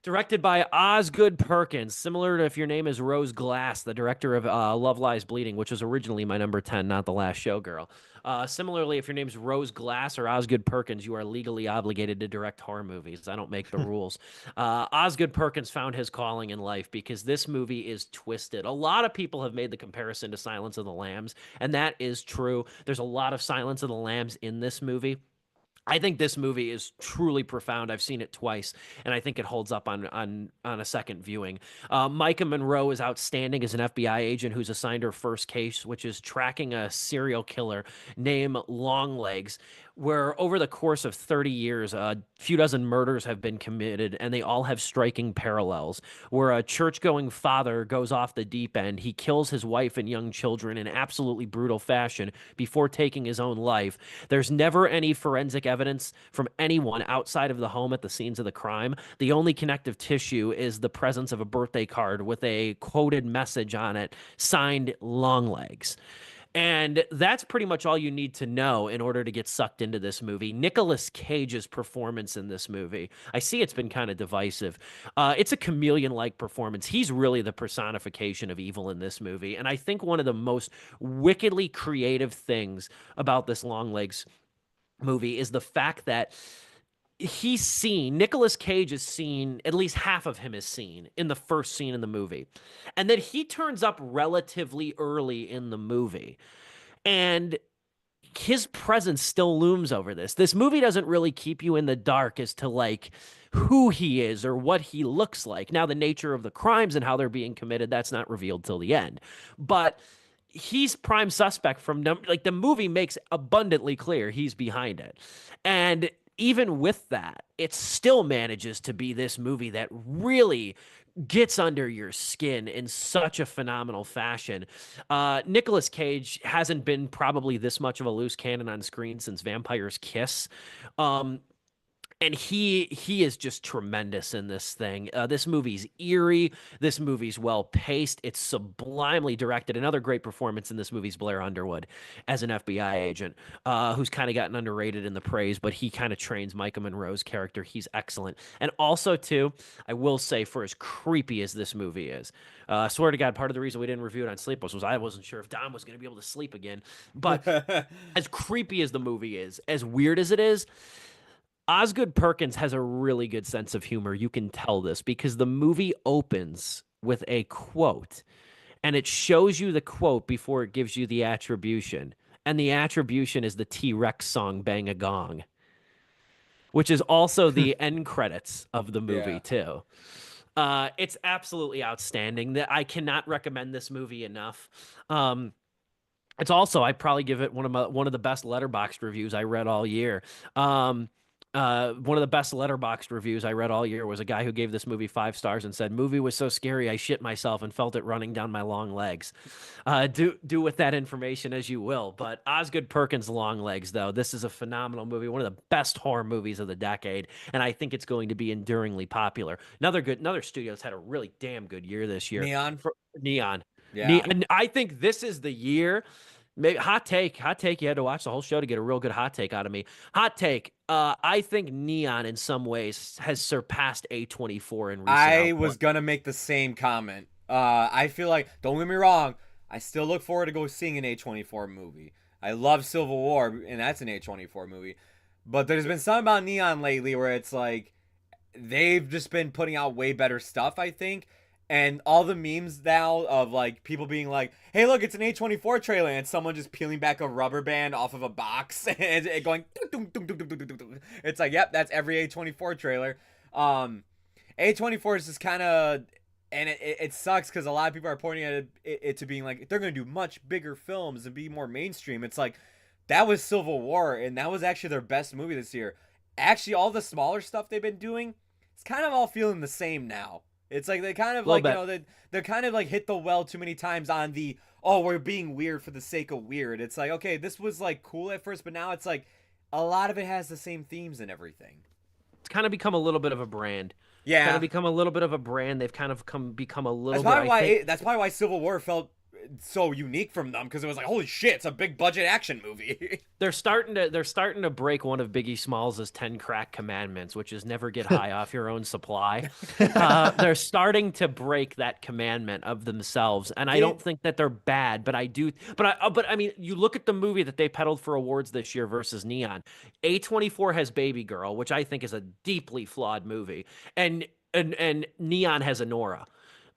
Directed by Osgood Perkins, similar to if your name is Rose Glass, the director of Love Lies Bleeding, which was originally my number 10, not The Last Showgirl. Similarly, if your name's Rose Glass or Osgood Perkins, you are legally obligated to direct horror movies. I don't make the rules. Osgood Perkins found his calling in life because this movie is twisted. A lot of people have made the comparison to Silence of the Lambs, and that is true. There's a lot of Silence of the Lambs in this movie. I think this movie is truly profound. I've seen it twice, and I think it holds up on a second viewing. Micah Monroe is outstanding as an FBI agent who's assigned her first case, which is tracking a serial killer named Longlegs, where over the course of 30 years, a few dozen murders have been committed, and they all have striking parallels. Where a church-going father goes off the deep end, he kills his wife and young children in absolutely brutal fashion before taking his own life. There's never any forensic evidence from anyone outside of the home at the scenes of the crime. The only connective tissue is the presence of a birthday card with a quoted message on it, signed Longlegs. And that's pretty much all you need to know in order to get sucked into this movie. Nicolas Cage's performance in this movie, I see it's been kind of divisive. It's a chameleon-like performance. He's really the personification of evil in this movie. And I think one of the most wickedly creative things about this Longlegs movie is the fact that Nicolas Cage is seen, at least half of him is seen in the first scene in the movie. And then he turns up relatively early in the movie. And his presence still looms over this. This movie doesn't really keep you in the dark as to like who he is or what he looks like. Now, the nature of the crimes and how they're being committed, that's not revealed till the end. But he's prime suspect from like the movie makes abundantly clear he's behind it. And even with that, it still manages to be this movie that really gets under your skin in such a phenomenal fashion. Nicolas Cage hasn't been probably this much of a loose cannon on screen since Vampire's Kiss. And he is just tremendous in this thing. This movie's eerie. This movie's well-paced. It's sublimely directed. Another great performance in this movie is Blair Underwood as an FBI agent, who's kind of gotten underrated in the praise, but he kind of trains Micah Monroe's character. He's excellent. And also, too, I will say, for as creepy as this movie is, I swear to God, part of the reason we didn't review it on Sleepless was I wasn't sure if Dom was going to be able to sleep again. But as creepy as the movie is, as weird as it is, Osgood Perkins has a really good sense of humor. You can tell this because the movie opens with a quote, and it shows you the quote before it gives you the attribution. And the attribution is the T-Rex song Bang a Gong, which is also the end credits of the movie, too. It's absolutely outstanding. I cannot recommend this movie enough. It's also, I'd probably give it one of the best Letterboxd reviews I read all year. One of the best Letterboxd reviews I read all year was a guy who gave this movie 5 stars and said, "Movie was so scary I shit myself and felt it running down my long legs." Do with that information as you will. But Osgood Perkins' Longlegs, though, this is a phenomenal movie, one of the best horror movies of the decade, and I think it's going to be enduringly popular. Another studio's had a really damn good year this year. Neon. Yeah. And I think this is the year. Maybe hot take. You had to watch the whole show to get a real good hot take out of me. Hot take. I think Neon in some ways has surpassed A24 in recent I output. was gonna make the same comment. I feel like, don't get me wrong, I still look forward to go seeing an A24 movie. I love Civil War, and that's an A24 movie. But there's been something about Neon lately where it's like they've just been putting out way better stuff, I think. And all the memes now of like people being like, "Hey, look, it's an A24 trailer," and someone just peeling back a rubber band off of a box and it going. It's like, yep, that's every A24 trailer. A24 is just kind of, and it sucks because a lot of people are pointing at it to being like they're gonna do much bigger films and be more mainstream. It's like that was Civil War, and that was actually their best movie this year. Actually, all the smaller stuff they've been doing, it's kind of all feeling the same now. It's like they kind of like, you know, they're kind of like hit the well too many times on the, oh, we're being weird for the sake of weird. It's like, okay, this was like cool at first, but now it's like a lot of it has the same themes and everything. It's kind of become a little bit of a brand. Yeah. Kind of become a little bit of a brand. They've kind of become a little That's bit. That's probably why Civil War felt so unique from them because it was like, holy shit, it's a big budget action movie. They're starting to break one of Biggie Smalls' 10 crack commandments, which is never get high off your own supply. They're starting to break that commandment of themselves, and I don't think that they're bad, but I do. But I mean, you look at the movie that they peddled for awards this year versus Neon. A24 has Baby Girl, which I think is a deeply flawed movie, and Neon has Anora.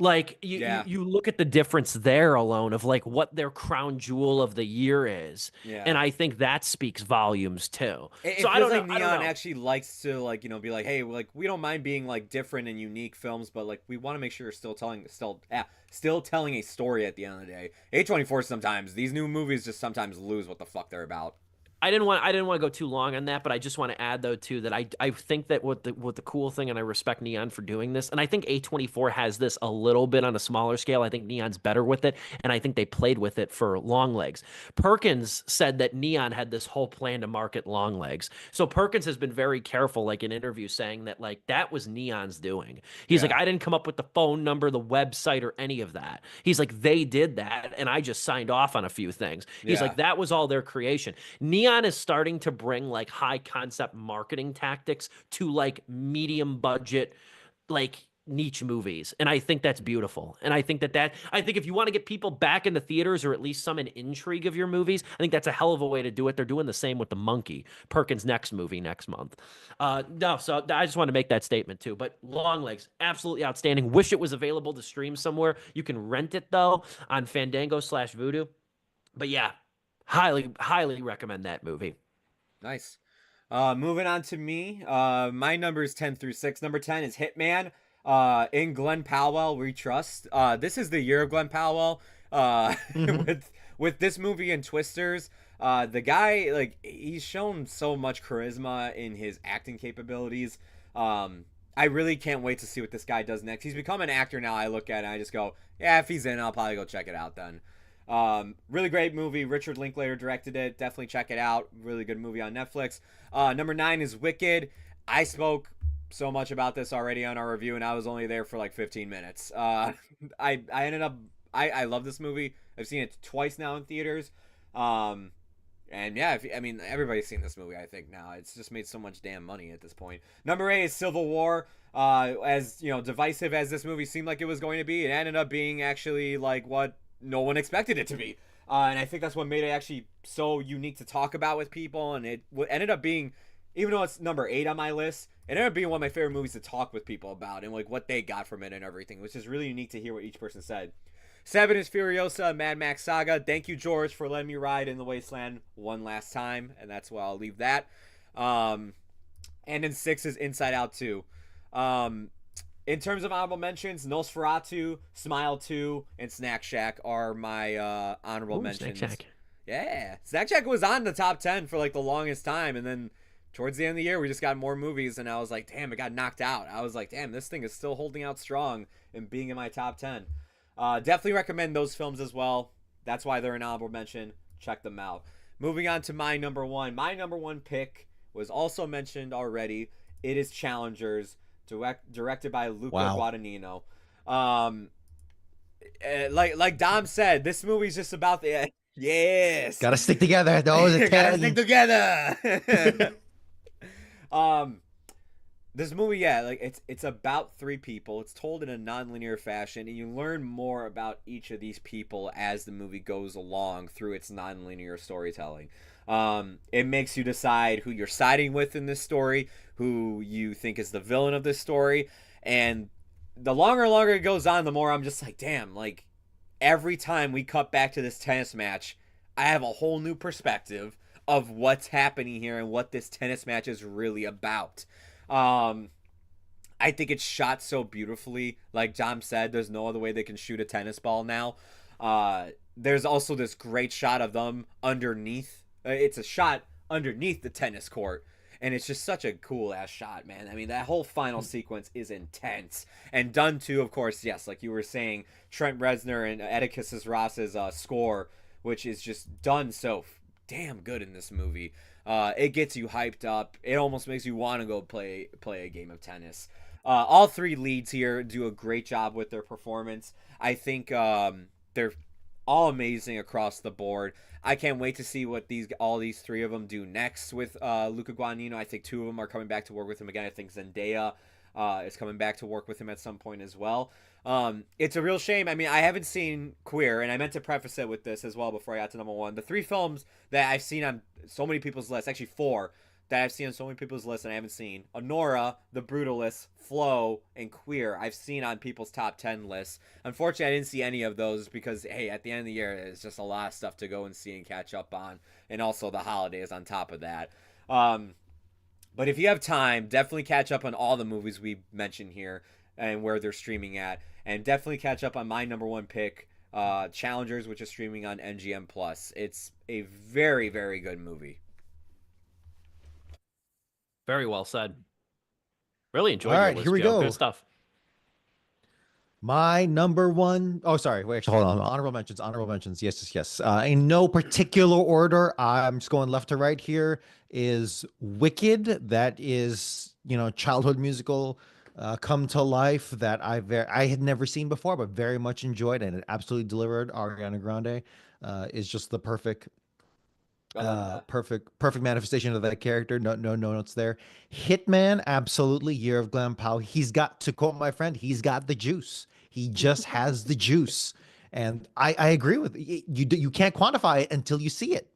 Like you look at the difference there alone of like what their crown jewel of the year is, and I think that speaks volumes too. It so I feels don't like know. Neon actually likes to like be like, hey, like we don't mind being like different and unique films, but like we want to make sure you're still telling a story at the end of the day. A24 sometimes these new movies just sometimes lose what the fuck they're about. I didn't want to go too long on that, but I just want to add though too that I think that what the cool thing, and I respect Neon for doing this, and I think A24 has this a little bit on a smaller scale. I think Neon's better with it, and I think they played with it for Long Legs. Perkins said that Neon had this whole plan to market Long Legs. So Perkins has been very careful, like in interviews, saying that like that was Neon's doing. He's like, I didn't come up with the phone number, the website, or any of that. He's like, they did that, and I just signed off on a few things. He's like, that was all their creation. Neon is starting to bring like high concept marketing tactics to like medium budget, like niche movies. And I think that's beautiful. And I think I think if you want to get people back in the theaters or at least some intrigue of your movies, I think that's a hell of a way to do it. They're doing the same with The Monkey, Perkins' next movie next month. So I just want to make that statement too. But Long Legs, absolutely outstanding. Wish it was available to stream somewhere. You can rent it though on Fandango/Vudu. But yeah, highly recommend that movie. Nice. Moving on to me. My numbers 10 through 6. Number 10 is Hitman. In Glenn Powell we trust. This is the year of Glenn Powell. With this movie and Twisters. The guy, like, he's shown so much charisma in his acting capabilities. I really can't wait to see what this guy does next. He's become an actor now. I look at it and I just go, yeah, if he's in, I'll probably go check it out then. Really great movie. Richard Linklater directed it. Definitely check it out. Really good movie on Netflix. Number 9 is Wicked. I spoke so much about this already on our review, and I was only there for like 15 minutes. I ended up, I love this movie. I've seen it twice now in theaters. And yeah, everybody's seen this movie, I think now. It's just made so much damn money at this point. Number 8 is Civil War. As, divisive as this movie seemed like it was going to be, it ended up being actually like what no one expected it to be. And I think that's what made it actually so unique to talk about with people. And it ended up being, even though it's number 8 on my list, it ended up being one of my favorite movies to talk with people about and like what they got from it and everything, which is really unique to hear what each person said. 7 is Furiosa, Mad Max Saga. Thank you, George, for letting me ride in the Wasteland one last time. And that's where I'll leave that. And then 6 is Inside Out 2. In terms of honorable mentions, Nosferatu, Smile 2, and Snack Shack are my honorable mentions. Snack Shack. Yeah. Snack Shack was on the top 10 for like the longest time, and then towards the end of the year, we just got more movies, and I was like, damn, it got knocked out. I was like, damn, this thing is still holding out strong and being in my top 10. Definitely recommend those films as well. That's why they're an honorable mention. Check them out. Moving on to my number 1. My number 1 pick was also mentioned already. It is Challengers. Directed by Luca Guadagnino. Like Dom said, this movie's just about the yes. Gotta stick together. Those are Gotta stick together. This movie, yeah, like it's about 3 people. It's told in a non-linear fashion, and you learn more about each of these people as the movie goes along through its non-linear storytelling. It makes you decide who you're siding with in this story, who you think is the villain of this story, and the longer it goes on, the more I'm just like, damn, like every time we cut back to this tennis match, I have a whole new perspective of what's happening here and what this tennis match is really about. I think it's shot so beautifully. Like John said, there's no other way they can shoot a tennis ball now. There's also this great shot of them underneath. It's a shot underneath the tennis court. And it's just such a cool ass shot, man. I mean, that whole final sequence is intense. And done to, of course, yes, like you were saying, Trent Reznor and Atticus Ross's score, which is just done so damn good in this movie. It gets you hyped up. It almost makes you want to go play a game of tennis. All 3 leads here do a great job with their performance. I think they're all amazing across the board. I can't wait to see what all these three of them do next with Luca Guadagnino. I think two of them are coming back to work with him again. I think Zendaya is coming back to work with him at some point as well. It's a real shame. I mean, I haven't seen Queer, and I meant to preface it with this as well before I got to number one. The three films that I've seen on so many people's lists, actually four, that I've seen on so many people's lists and I haven't seen. Honora, The Brutalist, Flow, and Queer I've seen on people's top 10 lists. Unfortunately, I didn't see any of those because, hey, at the end of the year, there's just a lot of stuff to go and see and catch up on. And also the holidays on top of that. But if you have time, definitely catch up on all the movies we mentioned here and where they're streaming at. And definitely catch up on my number one pick, Challengers, which is streaming on MGM+. It's a very, very good movie. Very well said. Really enjoyed All your right, list, here we Joe. go. Good stuff. My number one. Oh, sorry. Wait, actually, hold on. Honorable mentions. Honorable mentions. Yes, yes, yes. In no particular order. I'm just going left to right here. Is Wicked. That is, childhood musical come to life that I had never seen before, but very much enjoyed, and it absolutely delivered. Ariana Grande is just the perfect perfect manifestation of that character. No notes there. Hitman, absolutely. Year of Glam Pow. He's got, to quote my friend, he's got the juice. He just has the juice, and I agree with you. You can't quantify it until you see it.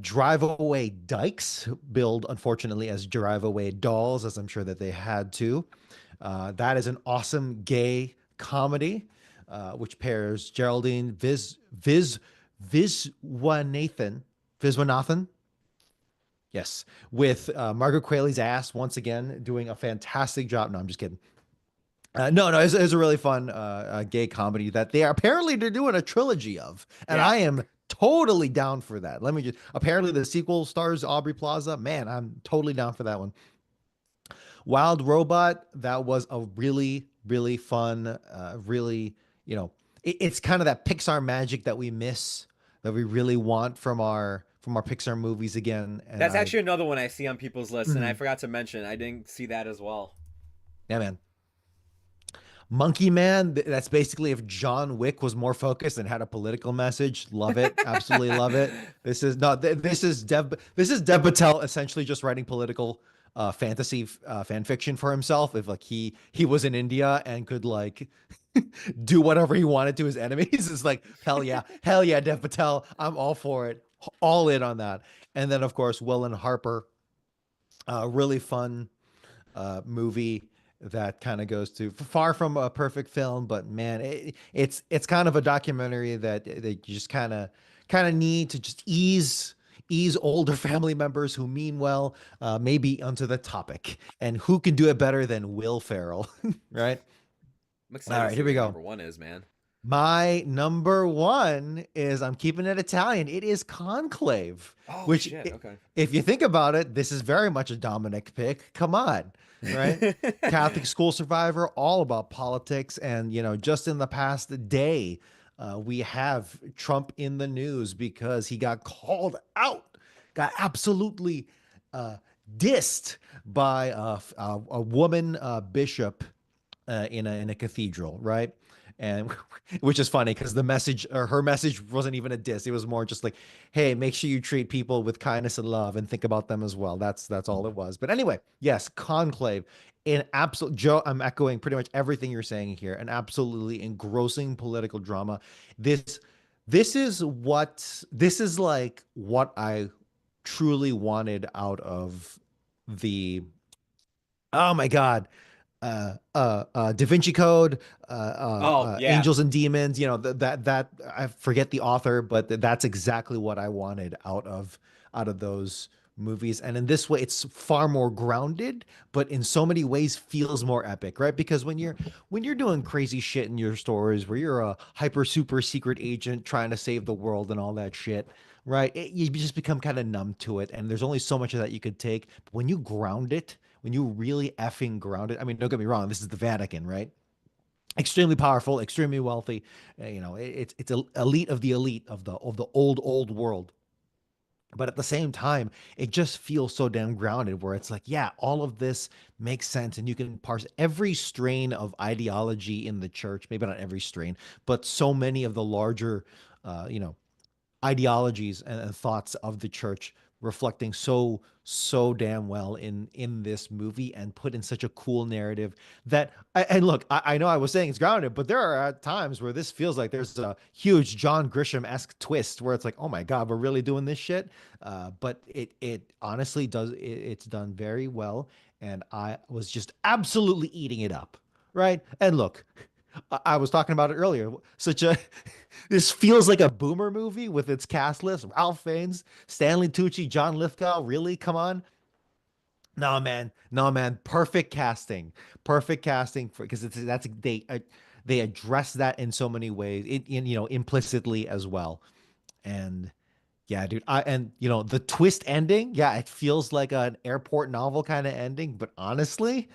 Drive Away Dykes, billed unfortunately as Drive Away Dolls, as I'm sure that they had to. That is an awesome gay comedy, which pairs Geraldine Viswanathan, yes, with Margaret Qualley's ass once again doing a fantastic job. No, I'm just kidding. No, it's a really fun gay comedy that they're doing a trilogy of, and Yeah. I am totally down for that. Apparently the sequel stars Aubrey Plaza. Man, I'm totally down for that one. Wild Robot, that was a really, really fun, really, it's kind of that Pixar magic that we miss, that we really want from our Pixar movies again. And That's actually another one I see on people's lists, and I Mhm. forgot to mention. I didn't see that as well. Yeah, man. Monkey Man, that's basically if John Wick was more focused and had a political message. Love it. Absolutely love it. This is Dev Patel essentially just writing political fantasy fan fiction for himself. If like he was in India and could like do whatever he wanted to his enemies, it's like hell yeah, Dev Patel, I'm all for it, all in on that. And then of course Will and Harper, really fun movie that kind of goes to far from a perfect film, but man, it's kind of a documentary that you just kind of need to just ease older family members who mean well, maybe onto the topic. And who can do it better than Will Ferrell, right? I'm excited All to right, see here what we your go. number one is, man. My number one is, I'm keeping it Italian. It is Conclave, Oh, which, shit. Okay. if you think about it, this is very much a Dominic pick. Come on, right? Catholic school survivor, all about politics. And, just in the past day, we have Trump in the news because he got called out, got absolutely dissed by a woman bishop in a cathedral, right? And which is funny because her message wasn't even a diss. It was more just like, hey, make sure you treat people with kindness and love and think about them as well. That's all it was. But anyway, yes, Conclave, in absolute, Joe, I'm echoing pretty much everything you're saying here. An absolutely engrossing political drama. This is like what I truly wanted out of the, oh my God, Da Vinci Code, Oh, yeah. Angels and Demons. That I forget the author, but that's exactly what I wanted out of those movies. And in this way, it's far more grounded, but in so many ways feels more epic, right? Because when you're doing crazy shit in your stories, where you're a hyper super secret agent trying to save the world and all that shit, right? You just become kind of numb to it, and there's only so much of that you could take. But when you ground it, when you really effing ground it, I mean, don't get me wrong, this is the Vatican, right? Extremely powerful, extremely wealthy. It's elite of the elite of the old world. But at the same time, it just feels so damn grounded where it's like, yeah, all of this makes sense. And you can parse every strain of ideology in the church, maybe not every strain, but so many of the larger, you know, ideologies and thoughts of the church reflecting so damn well in this movie and put in such a cool narrative that and look, I know I was saying it's grounded, but there are times where this feels like there's a huge John Grisham-esque twist where it's like, oh my god, we're really doing this shit. But it honestly does, it's done very well, and I was just absolutely eating it up, right? And look, I was talking about it earlier. Such a this feels like a boomer movie with its cast list: Ralph Fiennes, Stanley Tucci, John Lithgow. Really, come on. No man, no man. Perfect casting for because it's that's they address that in so many ways, in you know implicitly as well. And yeah, dude. And you know the twist ending. Yeah, it feels like an airport novel kind of ending. But honestly,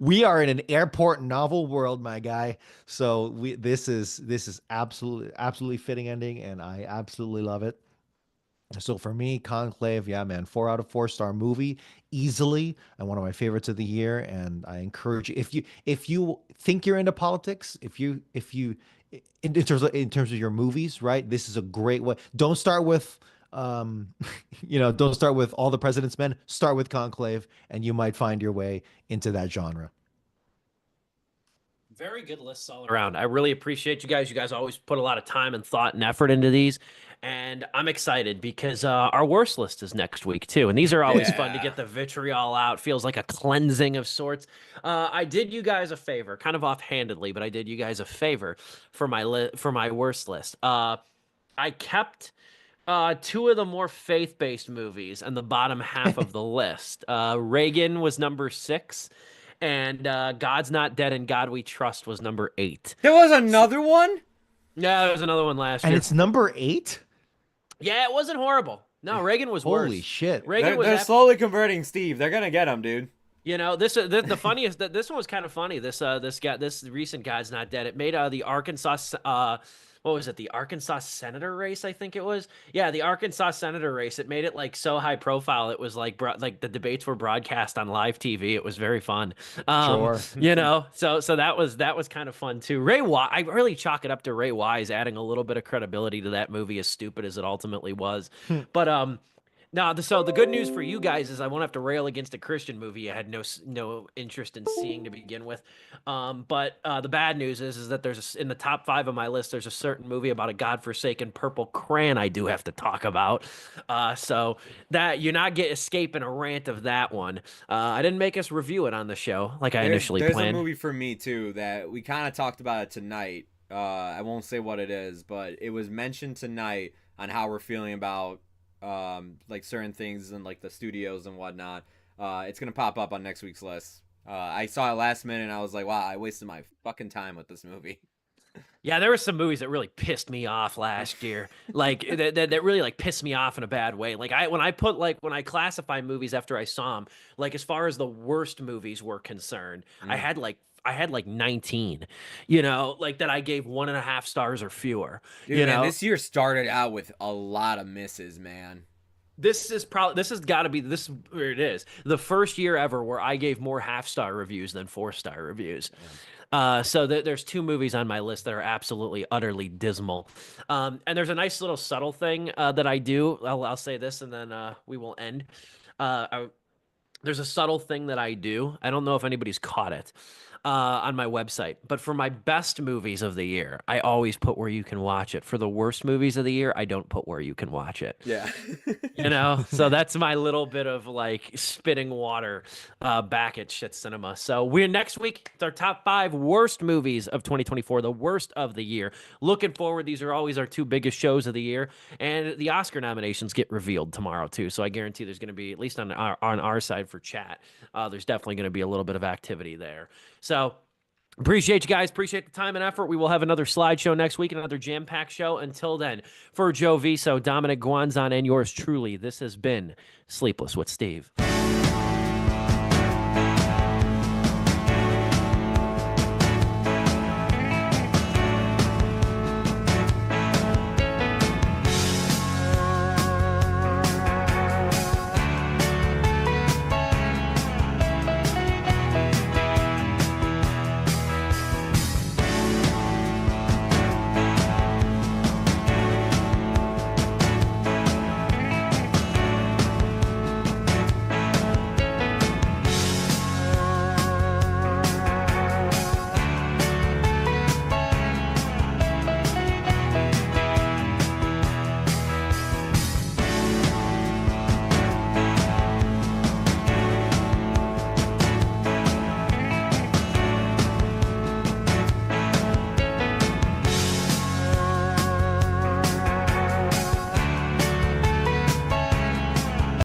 we are in an airport novel world, my guy. So this is absolutely fitting ending, and I absolutely love it. So for me, Conclave, yeah, man, 4 out of 4 star movie, easily, and one of my favorites of the year. And I encourage you, if you think you're into politics, if you in terms of your movies, right? This is a great way. Don't start with don't start with All the President's Men. Start with Conclave, and you might find your way into that genre. Very good lists all around. I really appreciate you guys. You guys always put a lot of time and thought and effort into these. And I'm excited because our worst list is next week, too. And these are always fun to Yeah. get the vitriol out. Feels like a cleansing of sorts. I did you guys a favor, kind of offhandedly, but I did you guys a favor for my worst list. I kept two of the more faith-based movies in the bottom half of the list. Reagan was number 6, and God's Not Dead and God We Trust was number 8. There was another one? Yeah, there was another one last And year. it's number 8. Yeah, it wasn't horrible. No, Reagan was worse. Holy shit! Reagan was They're slowly converting Steve. They're gonna get him, dude. You know, the funniest that this one was kind of funny. This recent God's Not Dead. It made the Arkansas what was it? The Arkansas senator race, I think it was. Yeah, the Arkansas senator race. It made it like so high profile. It was like the debates were broadcast on live TV. It was very fun. Sure. You know, so that was kind of fun too. Ray Wise, I really chalk it up to Ray Wise adding a little bit of credibility to that movie, as stupid as it ultimately was. But no, so the good news for you guys is I won't have to rail against a Christian movie I had no interest in seeing to begin with. But the bad news is that in the top 5 of my list, there's a certain movie about a godforsaken purple crayon I do have to talk about. So that you're not escaping a rant of that one. I didn't make us review it on the show like I initially There's planned. a movie for me too that we kind of talked about it tonight. I won't say what it is, but it was mentioned tonight on how we're feeling about like certain things and like the studios and whatnot. It's gonna pop up on next week's list. I saw it last minute and I was like, wow, I wasted my fucking time with this movie. Yeah, there were some movies that really pissed me off last year. Like that really like pissed me off in a bad way. Like when I classify movies after I saw them, like as far as the worst movies were concerned, I had like 19, you know, like that I gave 1.5 stars or fewer. Dude, You know, and this year started out with a lot of misses, man. this has got to be this is where it is. The first year ever where I gave more half-star reviews than 4-star reviews. So there's 2 movies on my list that are absolutely, utterly dismal. And there's a nice little subtle thing that I do. I'll say this and then we will end. There's a subtle thing that I do. I don't know if anybody's caught it on my website, but for my best movies of the year, I always put where you can watch it. For the worst movies of the year, I don't put where you can watch it. Yeah. You know, so that's my little bit of like spitting water back at Shit Cinema. So we're next week. It's our top 5 worst movies of 2024, the worst of the year. Looking forward. These are always our 2 biggest shows of the year, and the Oscar nominations get revealed tomorrow too. So I guarantee there's going to be, at least on our side for chat, there's definitely going to be a little bit of activity there. So appreciate you guys. Appreciate the time and effort. We will have another slideshow next week, another jam-packed show. Until then, for Joe Viso, Dominic Guanzon, and yours truly, this has been Sleepless with Steve.